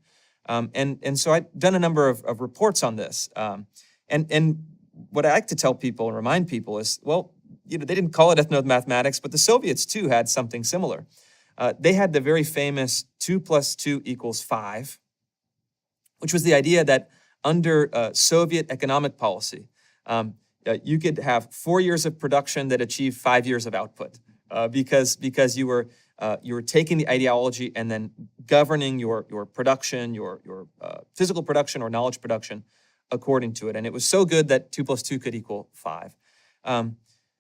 And so I've done a number of reports on this. And what I like to tell people and remind people is, well, they didn't call it ethnomathematics, but the Soviets too had something similar. They had the very famous 2 + 2 = 5, which was the idea that under Soviet economic policy, you could have 4 years of production that achieved 5 years of output, because you were taking the ideology and then governing your production, your physical production or knowledge production according to it. And it was so good that 2 + 2 = 5.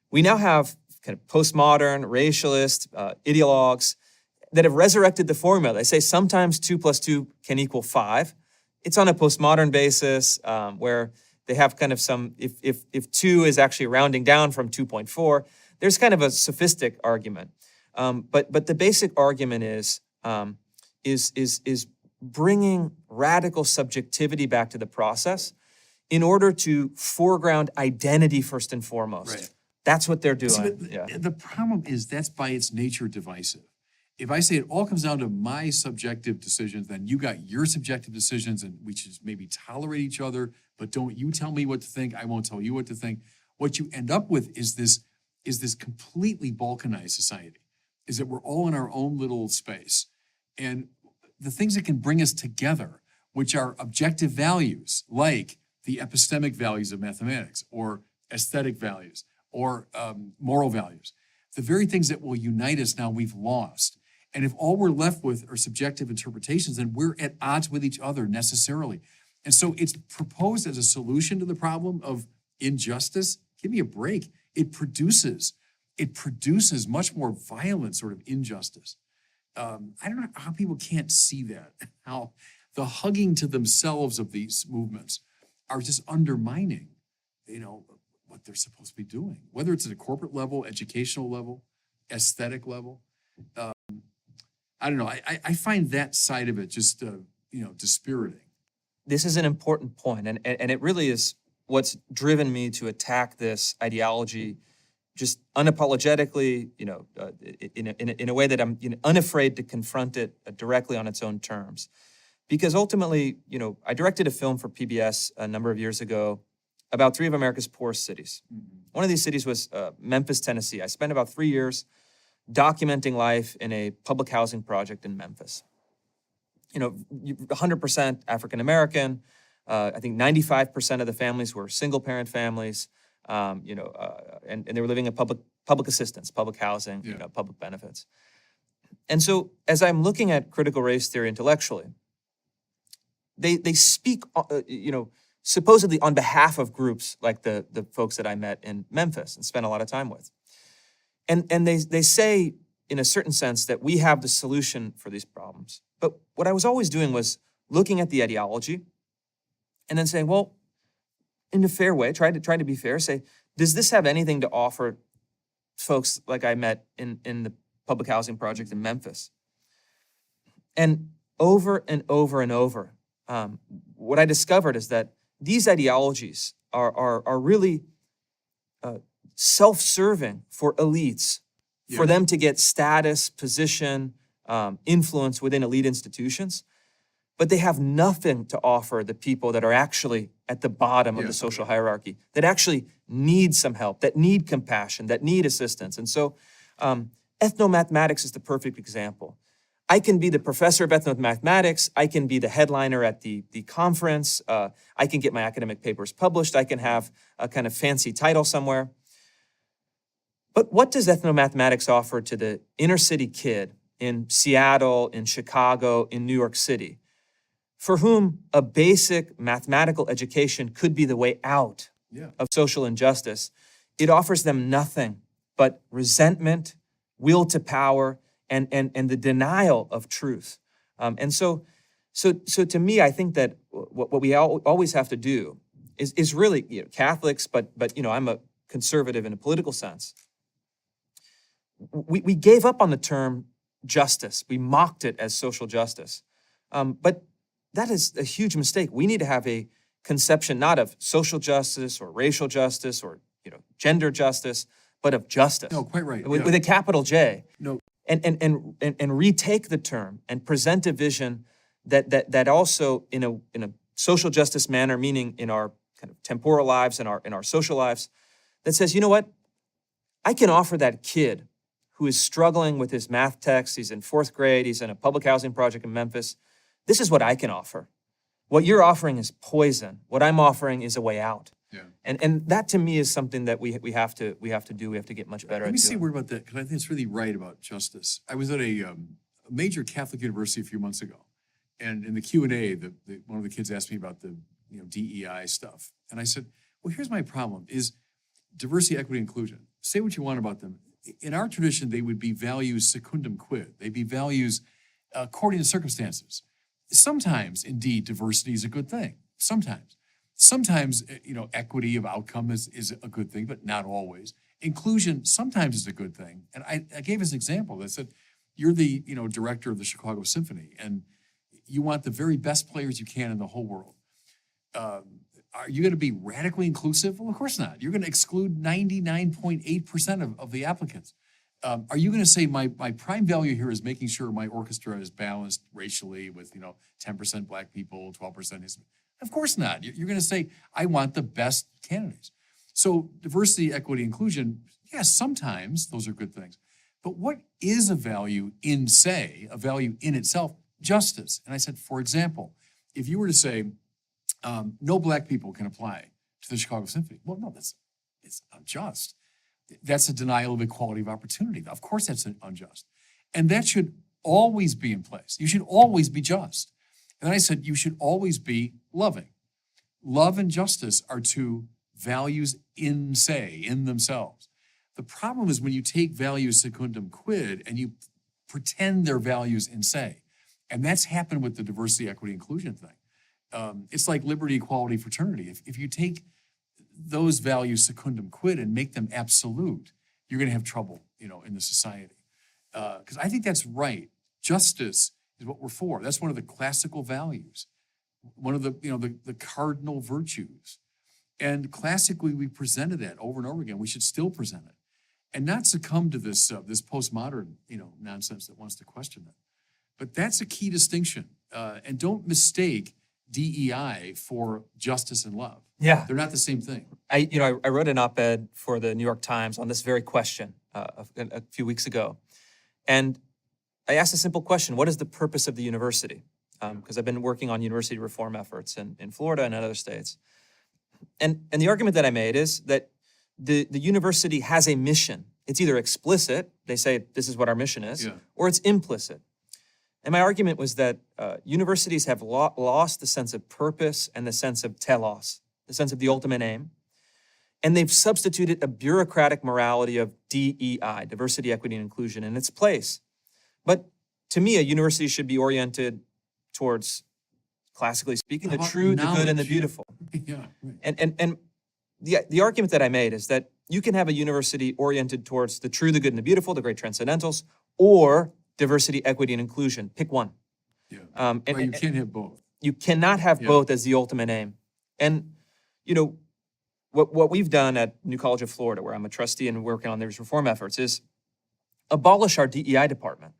We now have kind of postmodern, racialist ideologues that have resurrected the formula. They say sometimes 2 + 2 can equal 5. It's on a postmodern basis where they have kind of some, if 2 is actually rounding down from 2.4, there's kind of a sophistic argument. But the basic argument is bringing radical subjectivity back to the process in order to foreground identity first and foremost. Right. That's what they're doing. See, the problem is that's by its nature divisive. If I say it all comes down to my subjective decisions, then you got your subjective decisions, and we should maybe tolerate each other, but don't you tell me what to think, I won't tell you what to think. What you end up with is this completely balkanized society, is that we're all in our own little space. And the things that can bring us together, which are objective values, like the epistemic values of mathematics, or aesthetic values, or moral values, the very things that will unite us now we've lost. And if all we're left with are subjective interpretations, then we're at odds with each other necessarily. And so it's proposed as a solution to the problem of injustice. Give me a break. It produces much more violent sort of injustice. I don't know how people can't see that, how the hugging to themselves of these movements are just undermining, what they're supposed to be doing, whether it's at a corporate level, educational level, aesthetic level. I don't know. I find that side of it just, dispiriting. This is an important point, and it really is what's driven me to attack this ideology just unapologetically, in a way that I'm unafraid to confront it directly on its own terms. Because ultimately, I directed a film for PBS a number of years ago about 3 of America's poorest cities. Mm-hmm. One of these cities was Memphis, Tennessee. I spent about 3 years documenting life in a public housing project in Memphis. 100% African American. I think 95% of the families were single-parent families. And they were living in public assistance, public housing, public benefits. And so, as I'm looking at critical race theory intellectually, they speak, supposedly on behalf of groups like the folks that I met in Memphis and spent a lot of time with. And they say, in a certain sense, that we have the solution for these problems. But what I was always doing was looking at the ideology and then saying, well, in a fair way, try to be fair, say, does this have anything to offer folks like I met in the public housing project in Memphis? And over and over and over, what I discovered is that these ideologies are really self-serving for elites, for them to get status, position, influence within elite institutions, but they have nothing to offer the people that are actually at the bottom of the social hierarchy, that actually need some help, that need compassion, that need assistance. And so ethnomathematics is the perfect example. I can be the professor of ethnomathematics, I can be the headliner at the conference, I can get my academic papers published, I can have a kind of fancy title somewhere. But what does ethnomathematics offer to the inner city kid in Seattle, in Chicago, in New York City, for whom a basic mathematical education could be the way out of social injustice? It offers them nothing but resentment, will to power, and the denial of truth. And so to me, I think that what we always have to do is really, Catholics, but I'm a conservative in a political sense. We gave up on the term justice. We mocked it as social justice. But that is a huge mistake. We need to have a conception not of social justice or racial justice or gender justice, but of justice. No, quite right. With a capital J. No. And retake the term and present a vision that also in a social justice manner, meaning in our kind of temporal lives and in our social lives, that says, you know what? I can offer that kid who is struggling with his math text, he's in 4th grade, he's in a public housing project in Memphis. This is what I can offer. What you're offering is poison. What I'm offering is a way out. Yeah. And that to me is something that we have to do. We have to get much better at. Let me say a word about that, because I think it's really right about justice. I was at a major Catholic university a few months ago, and in the Q&A, one of the kids asked me about the DEI stuff, and I said, well, here's my problem: is diversity, equity, inclusion. Say what you want about them. in our tradition, they would be values secundum quid. They'd be values according to circumstances. Sometimes, indeed, diversity is a good thing. Sometimes. Sometimes, equity of outcome is a good thing, but not always. Inclusion sometimes is a good thing. And I gave as an example. I said, you're the director of the Chicago Symphony, and you want the very best players you can in the whole world. Are you going to be radically inclusive? Well, of course not. You're going to exclude 99.8% of the applicants. Are you going to say my prime value here is making sure my orchestra is balanced racially with 10% Black people, 12% Hispanic? Of course not. You're going to say I want the best candidates. So diversity, equity, inclusion, yes, sometimes those are good things. But what is a value in itself? Justice. And I said, for example, if you were to say no Black people can apply to the Chicago Symphony, well, no, it's unjust. That's a denial of equality of opportunity. Of course, that's unjust. And that should always be in place. You should always be just. And then I said, you should always be loving. Love and justice are two values in themselves. The problem is when you take values secundum quid and you pretend they're values in se. And that's happened with the diversity, equity, inclusion thing. It's like liberty, equality, fraternity. If you take those values secundum quid and make them absolute, you're going to have trouble, in the society. Because I think that's right. Justice is what we're for. That's one of the classical values, one of the cardinal virtues. And classically, we presented that over and over again. We should still present it, and not succumb to this postmodern, nonsense that wants to question it. But that's a key distinction. And don't mistake DEI for justice and love. Yeah. They're not the same thing. I wrote an op-ed for the New York Times on this very question a few weeks ago. And I asked a simple question: what is the purpose of the university? Because I've been working on university reform efforts in Florida and in other states. And the argument that I made is that the university has a mission. It's either explicit, they say this is what our mission is, or it's implicit. And my argument was that universities have lost the sense of purpose and the sense of telos, the sense of the ultimate aim. And they've substituted a bureaucratic morality of DEI, diversity, equity, and inclusion, in its place. But to me, a university should be oriented towards, classically speaking, the true, the good, and the beautiful. Yeah, right. And the argument that I made is that you can have a university oriented towards the true, the good, and the beautiful, the great transcendentals, or diversity, equity, and inclusion. Pick one. Yeah. Well, you can't have both. You cannot have both as the ultimate aim. And, what we've done at New College of Florida, where I'm a trustee and working on these reform efforts, is abolish our DEI department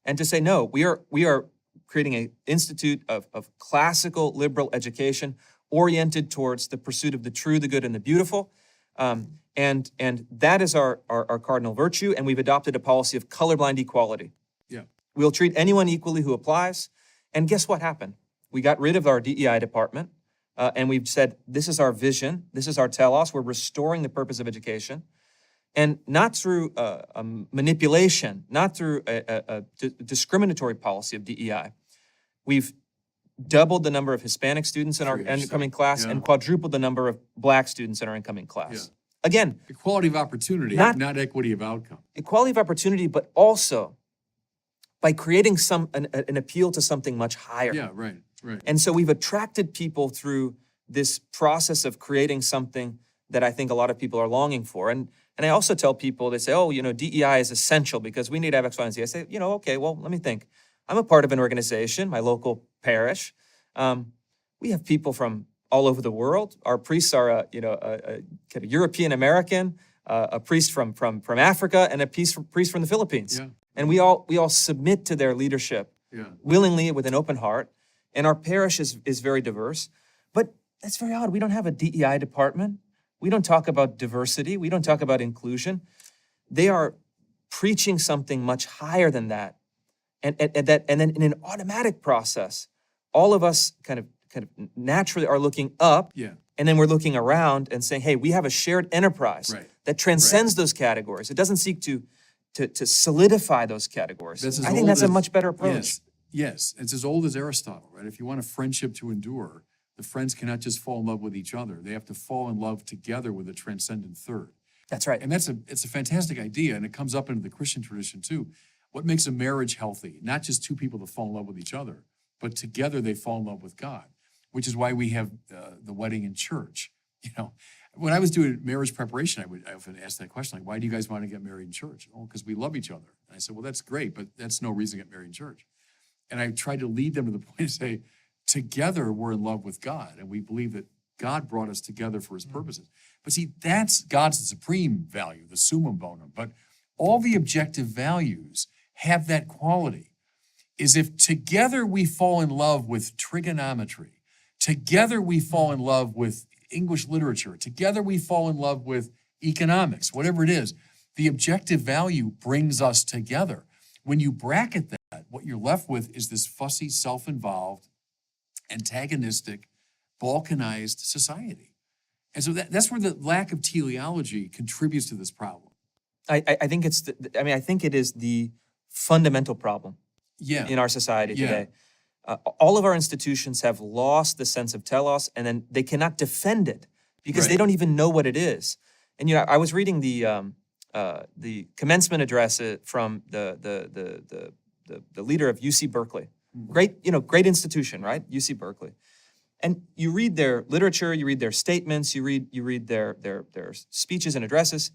and to say, no, we are creating an institute of classical liberal education oriented towards the pursuit of the true, the good, and the beautiful. And that is our cardinal virtue, and we've adopted a policy of colorblind equality. Yeah. We'll treat anyone equally who applies. And guess what happened? We got rid of our DEI department, and we've said, this is our vision, this is our telos, we're restoring the purpose of education. And not through manipulation, not through a discriminatory policy of DEI. We've doubled the number of Hispanic students in our incoming class and quadrupled the number of Black students in our incoming class. Yeah. Again, equality of opportunity, not equity of outcome. Equality of opportunity, but also by creating an appeal to something much higher. Yeah, right. And so we've attracted people through this process of creating something that I think a lot of people are longing for. And I also tell people, they say, DEI is essential because we need to have X, Y, and Z. I say, okay, well, let me think. I'm a part of an organization, my local parish. We have people from all over the world. Our priests are, a kind of European American, a priest from Africa, and a priest from the Philippines. Yeah. And we all submit to their leadership willingly with an open heart. And our parish is very diverse. But that's very odd. We don't have a DEI department. We don't talk about diversity. We don't talk about inclusion. They are preaching something much higher than that. And then in an automatic process, all of us kind of naturally are looking up. Yeah. And then we're looking around and saying, hey, we have a shared enterprise that transcends those categories. It doesn't seek to solidify those categories. I think that's a much better approach. Yes. It's as old as Aristotle, right? If you want a friendship to endure, the friends cannot just fall in love with each other. They have to fall in love together with a transcendent third. That's right. And it's a fantastic idea, and it comes up into the Christian tradition too. What makes a marriage healthy? Not just two people that fall in love with each other, but together they fall in love with God, which is why we have the wedding in church. When I was doing marriage preparation, I often ask that question, like, why do you guys want to get married in church? Oh, because we love each other. And I said, well, that's great, but that's no reason to get married in church. And I tried to lead them to the point to say, together we're in love with God, and we believe that God brought us together for his purposes. But see, that's God's supreme value, the summum bonum. But all the objective values have that quality, is if together we fall in love with trigonometry, together we fall in love with English literature, together we fall in love with economics, whatever it is, the objective value brings us together. When you bracket that, what you're left with is this fussy, self-involved, antagonistic, balkanized society. And so that's where the lack of teleology contributes to this problem. I think I think it is the fundamental problem in our society today. All of our institutions have lost the sense of telos, and then they cannot defend it because they don't even know what it is. And I was reading the commencement address from the leader of UC Berkeley. Great institution, right? UC Berkeley. And you read their literature, you read their statements, you read their speeches and addresses,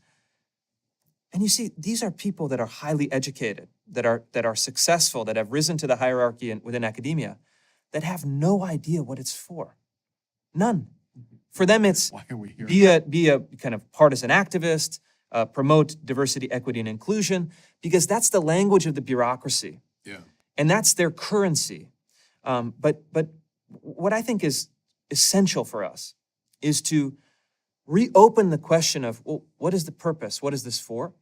and you see these are people that are highly educated, that are successful, that have risen to the hierarchy within academia, that have no idea what it's for. None. For them, it's why are we here? Be a kind of partisan activist, promote diversity, equity, and inclusion, because that's the language of the bureaucracy. Yeah. And that's their currency. But what I think is essential for us is to reopen the question of, well, what is the purpose? What is this for?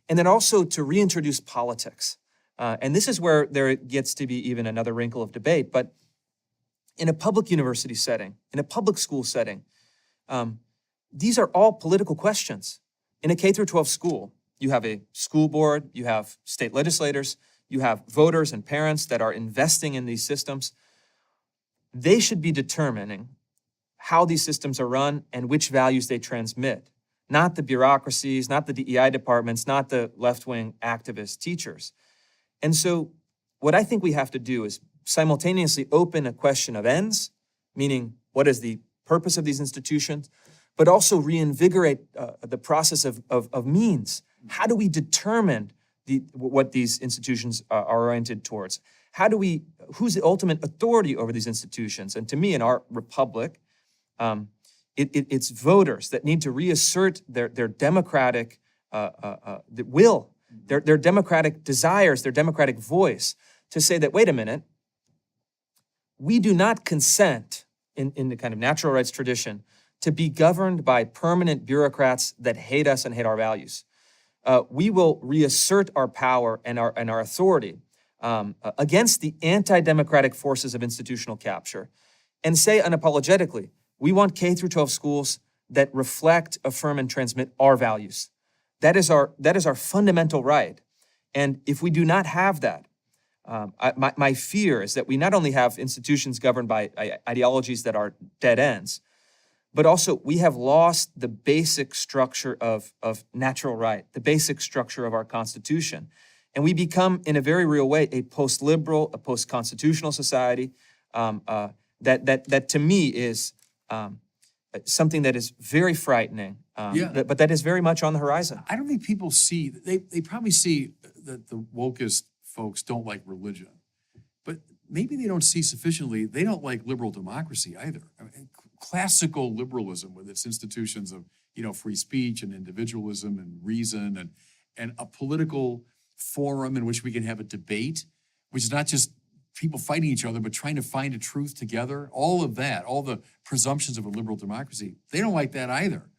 And then also to reintroduce politics. And this is where there gets to be even another wrinkle of debate. But in a public university setting, in a public school setting, these are all political questions. In a K through 12 school, you have a school board, you have state legislators, you have voters and parents that are investing in these systems. They should be determining how these systems are run and which values they transmit, not the bureaucracies, not the DEI departments, not the left-wing activist teachers. And so what I think we have to do is simultaneously open a question of ends, meaning what is the purpose of these institutions, but also reinvigorate the process of means. How do we determine what these institutions are oriented towards? Who's the ultimate authority over these institutions? And to me, in our republic, it's voters that need to reassert their democratic will, their democratic desires, their democratic voice, to say that, wait a minute, we do not consent in the kind of natural rights tradition to be governed by permanent bureaucrats that hate us and hate our values. We will reassert our power and our authority against the anti-democratic forces of institutional capture, and say unapologetically, we want K through 12 schools that reflect, affirm, and transmit our values. That is our fundamental right. And if we do not have that, my fear is that we not only have institutions governed by ideologies that are dead ends, but also we have lost the basic structure of natural right, the basic structure of our Constitution. And we become, in a very real way, a post-liberal, a post-constitutional society that to me is something that is very frightening, but that is very much on the horizon. I don't think people see, they probably see that the wokest folks don't like religion, but maybe they don't see sufficiently, they don't like liberal democracy either. I mean, classical liberalism with its institutions of, free speech and individualism and reason and a political forum in which we can have a debate, which is not just people fighting each other, but trying to find a truth together. All of that, all the presumptions of a liberal democracy, they don't like that either.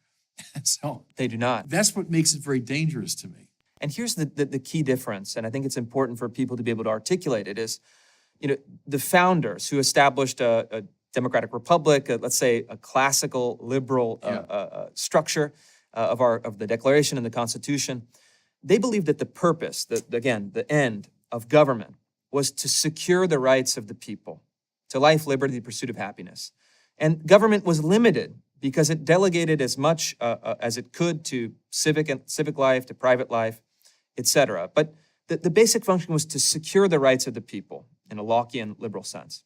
So they do not. That's what makes it very dangerous to me. And here's the key difference, and I think it's important for people to be able to articulate it, is, the founders who established a democratic republic, let's say a classical liberal structure of the Declaration and the Constitution, they believed that the purpose, the end of government, was to secure the rights of the people to life, liberty, the pursuit of happiness. And government was limited because it delegated as much as it could to civic life to private life, etc. But the basic function was to secure the rights of the people in a Lockean liberal sense.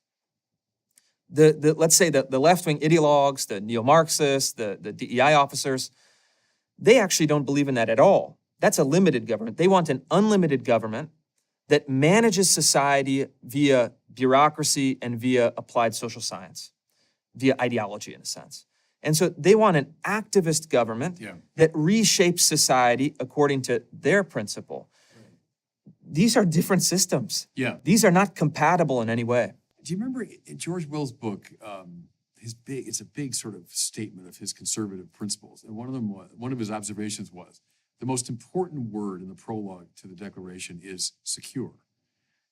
Let's say the left-wing ideologues, the neo-Marxists, the DEI officers, they actually don't believe in that at all. That's a limited government. They want an unlimited government that manages society via bureaucracy and via applied social science, via ideology in a sense. And so they want an activist government that reshapes society according to their principle. These are different systems. These are not compatible in any way. Do you remember in George Will's book, it's a big sort of statement of his conservative principles. And one of his observations was, the most important word in the prologue to the Declaration is secure.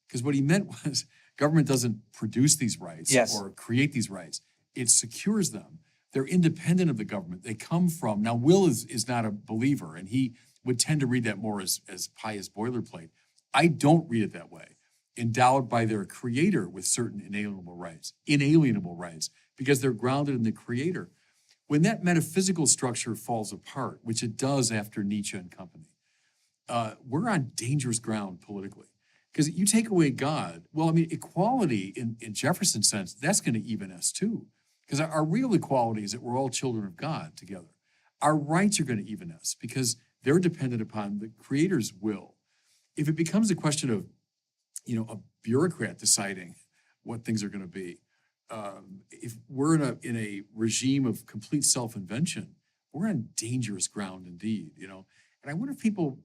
Because what he meant was government doesn't produce these rights or create these rights. It secures them. They're independent of the government. They come from, now Will is not a believer, and he would tend to read that more as pious boilerplate. I don't read it that way. Endowed by their creator with certain inalienable rights, because they're grounded in the creator. When that metaphysical structure falls apart, which it does after Nietzsche and company, we're on dangerous ground politically. Because you take away God, well, I mean, equality in Jefferson's sense, that's going to even us too. Because our real equality is that we're all children of God together. Our rights are going to even us because they're dependent upon the Creator's will. If it becomes a question of, a bureaucrat deciding what things are going to be, if we're in a regime of complete self-invention, we're on dangerous ground indeed, And I wonder if people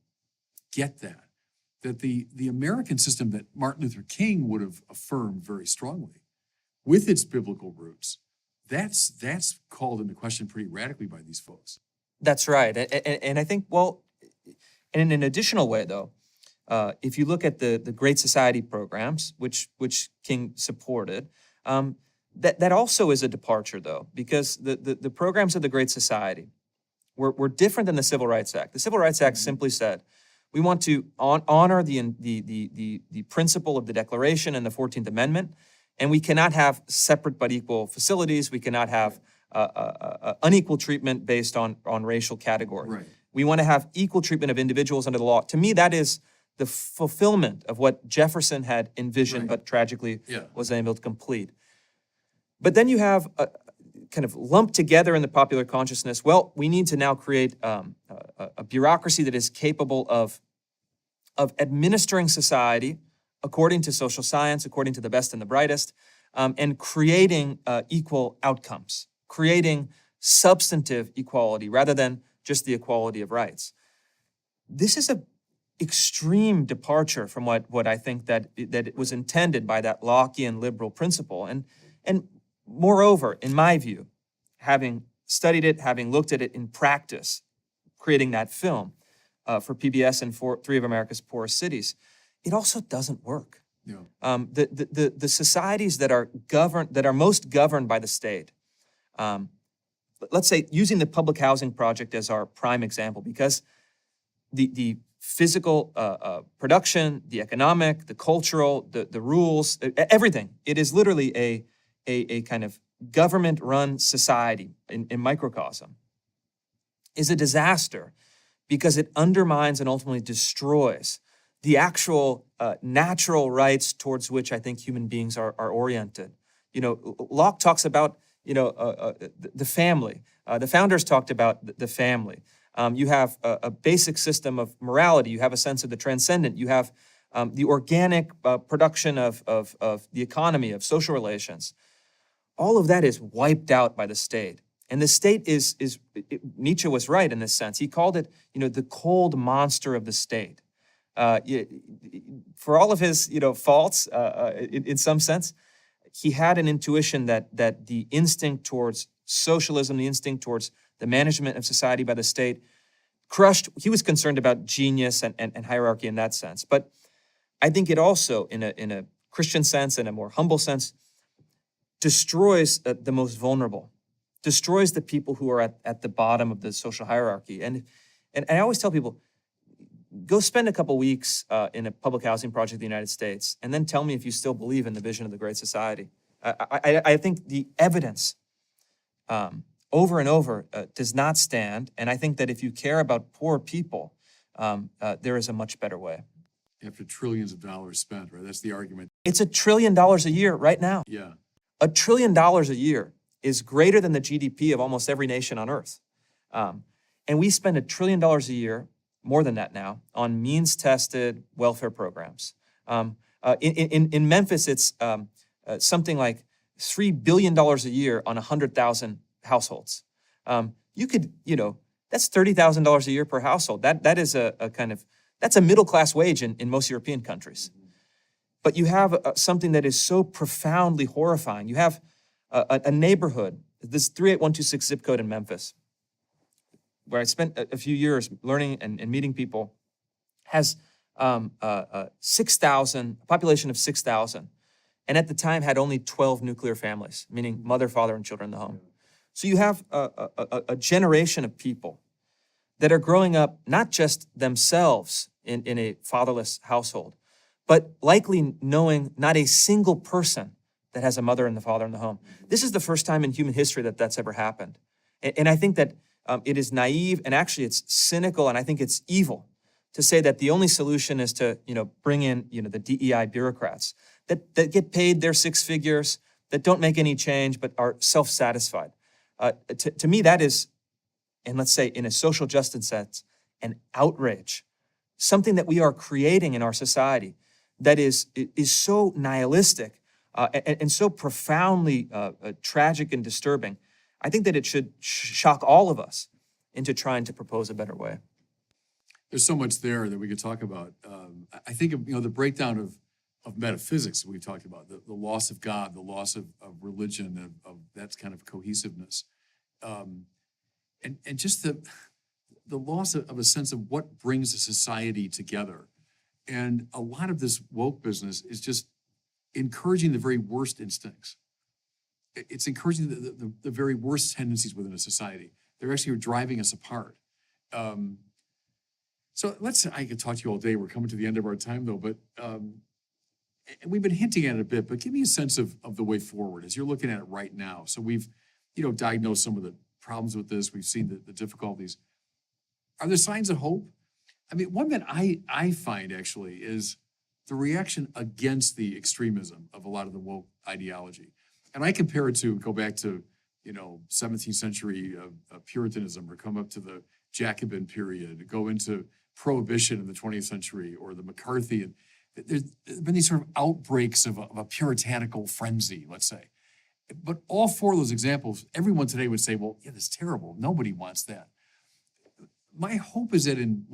get that the American system that Martin Luther King would have affirmed very strongly, with its biblical roots, that's called into question pretty radically by these folks. That's right. And I think, and in an additional way, though, if you look at the Great Society programs, which King supported, that also is a departure, though, because the programs of the Great Society were different than the Civil Rights Act. The Civil Rights Act simply said, we want to honor the principle of the Declaration and the 14th Amendment, and we cannot have separate but equal facilities. We cannot have unequal treatment based on racial category. Right. We want to have equal treatment of individuals under the law. To me, that is the fulfillment of what Jefferson had envisioned, but tragically was unable to complete. But then you have kind of lumped together in the popular consciousness, well, we need to now create a bureaucracy that is capable of administering society according to social science, according to the best and the brightest, and creating equal outcomes, creating substantive equality rather than just the equality of rights. This is an extreme departure from what I think that it was intended by that Lockean liberal principle. And moreover, in my view, having studied it, having looked at it in practice, creating that film for PBS and for 3 of America's poorest cities, it also doesn't work. The societies that are most governed by the state, let's say using the public housing project as our prime example, because the physical production, the economic, the cultural, the rules, everything, it is literally a kind of government-run society in microcosm, is a disaster because it undermines and ultimately destroys the actual natural rights towards which I think human beings are oriented. Locke talks about, the family. The founders talked about the family. You have a basic system of morality. You have a sense of the transcendent. You have the organic production of the economy, of social relations. All of that is wiped out by the state. And the state Nietzsche was right in this sense. He called it, the cold monster of the state. For all of his, faults, in some sense, he had an intuition that the instinct towards socialism, the instinct towards the management of society by the state, he was concerned about genius and hierarchy in that sense. But I think it also, in a Christian sense, in a more humble sense, destroys the most vulnerable, destroys the people who are at the bottom of the social hierarchy. And I always tell people, go spend a couple weeks in a public housing project in the United States, and then tell me if you still believe in the vision of the Great Society. I think the evidence over and over does not stand. And I think that if you care about poor people, there is a much better way. After trillions of dollars spent, right? That's the argument. It's $1 trillion a year right now. Yeah. $1 trillion a year is greater than the GDP of almost every nation on earth. And we spend $1 trillion a year, more than that now, on means-tested welfare programs. In Memphis, it's something like $3 billion a year on 100,000 households. That's $30,000 a year per household. That is that's a middle-class wage in most European countries. But you have something that is so profoundly horrifying. You have a neighborhood, this 38126 zip code in Memphis, where I spent a few years learning and meeting people, has 6,000, a population of 6,000, and at the time had only 12 nuclear families, meaning mother, father, and children in the home. So you have a generation of people that are growing up not just themselves in a fatherless household, but likely knowing not a single person that has a mother and the father in the home. This is the first time in human history that that's ever happened. And I think that it is naive, and actually it's cynical, and I think it's evil to say that the only solution is to bring in the DEI bureaucrats that get paid their six figures, that don't make any change, but are self-satisfied. To me, that is, and let's say in a social justice sense, an outrage, something that we are creating in our society that is so nihilistic and so profoundly tragic and disturbing. I think that it should shock all of us into trying to propose a better way. There's so much there that we could talk about. I think of the breakdown of metaphysics that we've talked about, the loss of God, the loss of religion, of that kind of cohesiveness, and just the loss of a sense of what brings a society together. And a lot of this woke business is just encouraging the very worst instincts. It's encouraging the very worst tendencies within a society. They're actually driving us apart. So I could talk to you all day. We're coming to the end of our time though, but and we've been hinting at it a bit, but give me a sense of the way forward as you're looking at it right now. So we've, diagnosed some of the problems with this. We've seen the difficulties. Are there signs of hope? I mean, one that I find actually is the reaction against the extremism of a lot of the woke ideology. And I compare it to, go back to, 17th century Puritanism, or come up to the Jacobin period, go into Prohibition in the 20th century, or the McCarthy. And there's been these sort of outbreaks of a puritanical frenzy, let's say. But all four of those examples, everyone today would say, well, yeah, that's terrible. Nobody wants that. My hope is that in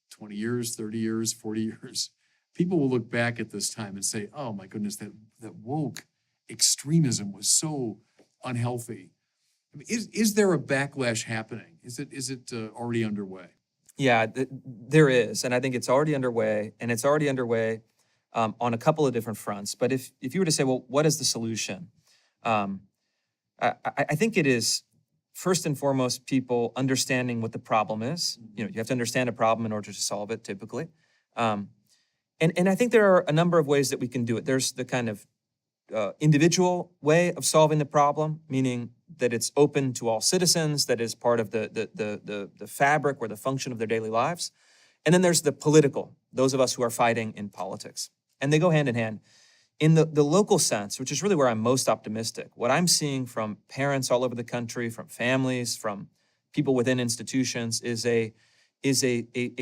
20 years, 30 years, 40 years, people will look back at this time and say, oh my goodness, that woke extremism was so unhealthy. I mean, is there a backlash happening? Is it already underway? Yeah, there is, and I think it's already underway, and it's already underway on a couple of different fronts. But if you were to say, well, what is the solution? I think it is first and foremost people understanding what the problem is. You have to understand a problem in order to solve it, typically. And I think there are a number of ways that we can do it. There's the kind of individual way of solving the problem, meaning that it's open to all citizens, that is part of the fabric or the function of their daily lives. And then there's the political, those of us who are fighting in politics. And they go hand in hand. In the local sense, which is really where I'm most optimistic, what I'm seeing from parents all over the country, from families, from people within institutions, is a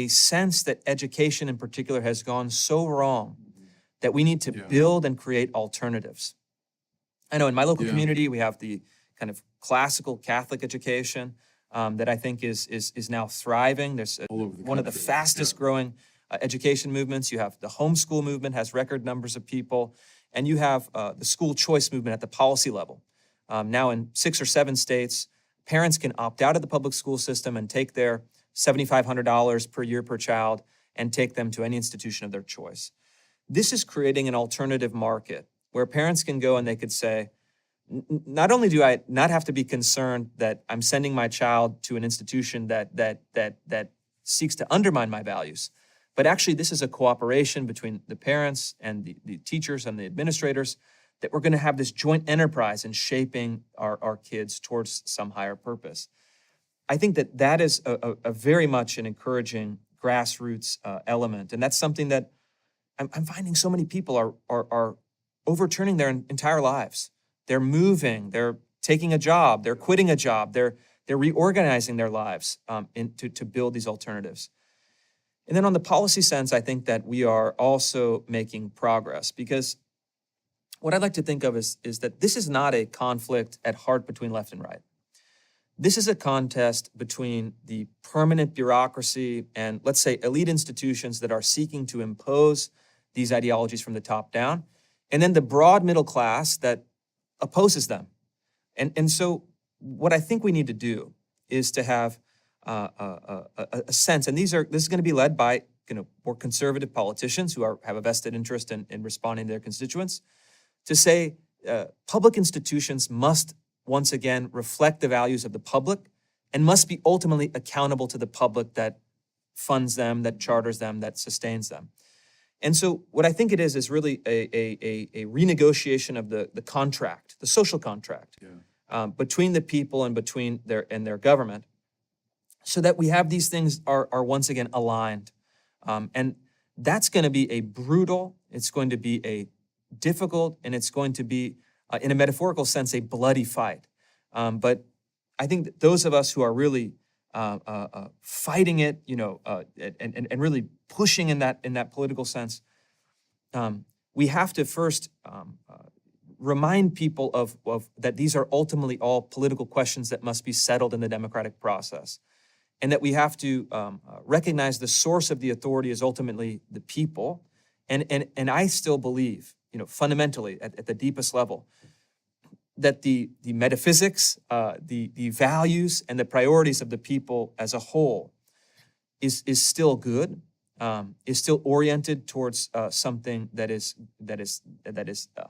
sense that education in particular has gone so wrong that we need to build and create alternatives. I know in my local community, we have the kind of classical Catholic education that I think is now thriving. There's one of the fastest growing education movements. You have the homeschool movement, has record numbers of people, and you have the school choice movement at the policy level. Now in 6 or 7 states, parents can opt out of the public school system and take their $7,500 per year per child and take them to any institution of their choice. This is creating an alternative market where parents can go and they could say, not only do I not have to be concerned that I'm sending my child to an institution that seeks to undermine my values, but actually this is a cooperation between the parents and the teachers and the administrators that we're going to have this joint enterprise in shaping our kids towards some higher purpose. I think that is a very much an encouraging grassroots element. And that's something that I'm finding so many people are overturning their entire lives. They're moving, they're taking a job, they're quitting a job, they're reorganizing their lives to build these alternatives. And then on the policy sense, I think that we are also making progress, because what I'd like to think of is that this is not a conflict at heart between left and right. This is a contest between the permanent bureaucracy and, let's say, elite institutions that are seeking to impose these ideologies from the top down, and then the broad middle class that opposes them. And so what I think we need to do is to have a sense, and this is going to be led by more conservative politicians who have a vested interest in responding to their constituents, to say public institutions must once again reflect the values of the public and must be ultimately accountable to the public that funds them, that charters them, that sustains them. And so what I think it is really a renegotiation of the contract, the social contract, between the people and between their government, so that we have these things are once again aligned. And that's going to be a brutal, it's going to be a difficult, and it's going to be, in a metaphorical sense, a bloody fight. But I think that those of us who are really fighting it, and really pushing in that political sense, we have to first remind people of that these are ultimately all political questions that must be settled in the democratic process, and that we have to recognize the source of the authority is ultimately the people. And I still believe, fundamentally at the deepest level, that the metaphysics, the values, and the priorities of the people as a whole is still good, is still oriented towards something that is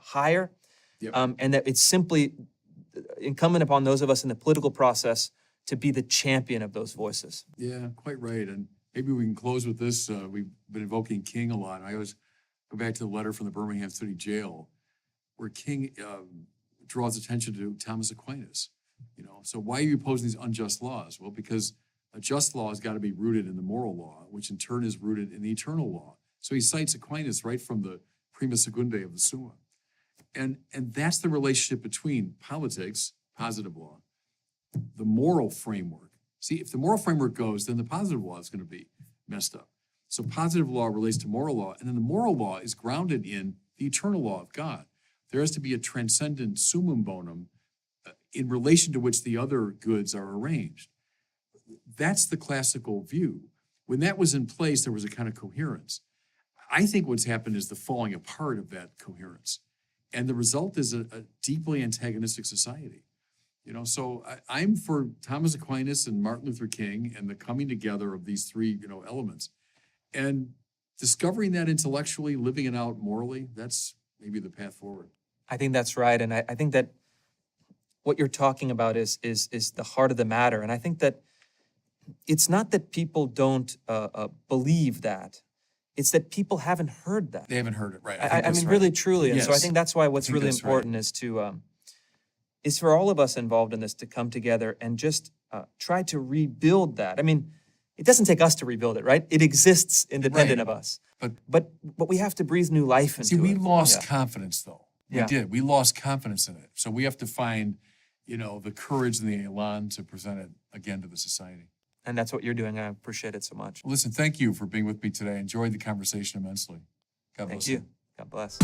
higher, and that it's simply incumbent upon those of us in the political process to be the champion of those voices. Yeah, quite right. And maybe we can close with this. We've been invoking King a lot. I always go back to the letter from the Birmingham City Jail, where King draws attention to Thomas Aquinas. So why are you opposing these unjust laws? Well, because a just law has got to be rooted in the moral law, which in turn is rooted in the eternal law. So he cites Aquinas right from the Prima Secundae of the Summa. And that's the relationship between politics, positive law, the moral framework. See, if the moral framework goes, then the positive law is going to be messed up. So positive law relates to moral law, and then the moral law is grounded in the eternal law of God. There has to be a transcendent summum bonum in relation to which the other goods are arranged. That's the classical view. When that was in place, there was a kind of coherence. I think what's happened is the falling apart of that coherence. And the result is a deeply antagonistic society. So I'm for Thomas Aquinas and Martin Luther King and the coming together of these three, elements. And discovering that intellectually, living it out morally, that's maybe the path forward. I think that's right. And I think that what you're talking about is the heart of the matter. And I think that it's not that people don't believe that. It's that people haven't heard that. They haven't heard it, right? I mean, really, truly. And so I Yes. think that's why what's really important is for all of us involved in this to come together and just try to rebuild that. I mean, it doesn't take us to rebuild it, right? It exists independent of us. But we have to breathe new life into it. See, we lost confidence, though. We Yeah. did. We lost confidence in it. So we have to find, the courage and the elan to present it again to the society. And that's what you're doing. I appreciate it so much. Well, listen, thank you for being with me today. I enjoyed the conversation immensely. God bless Thank you. God bless.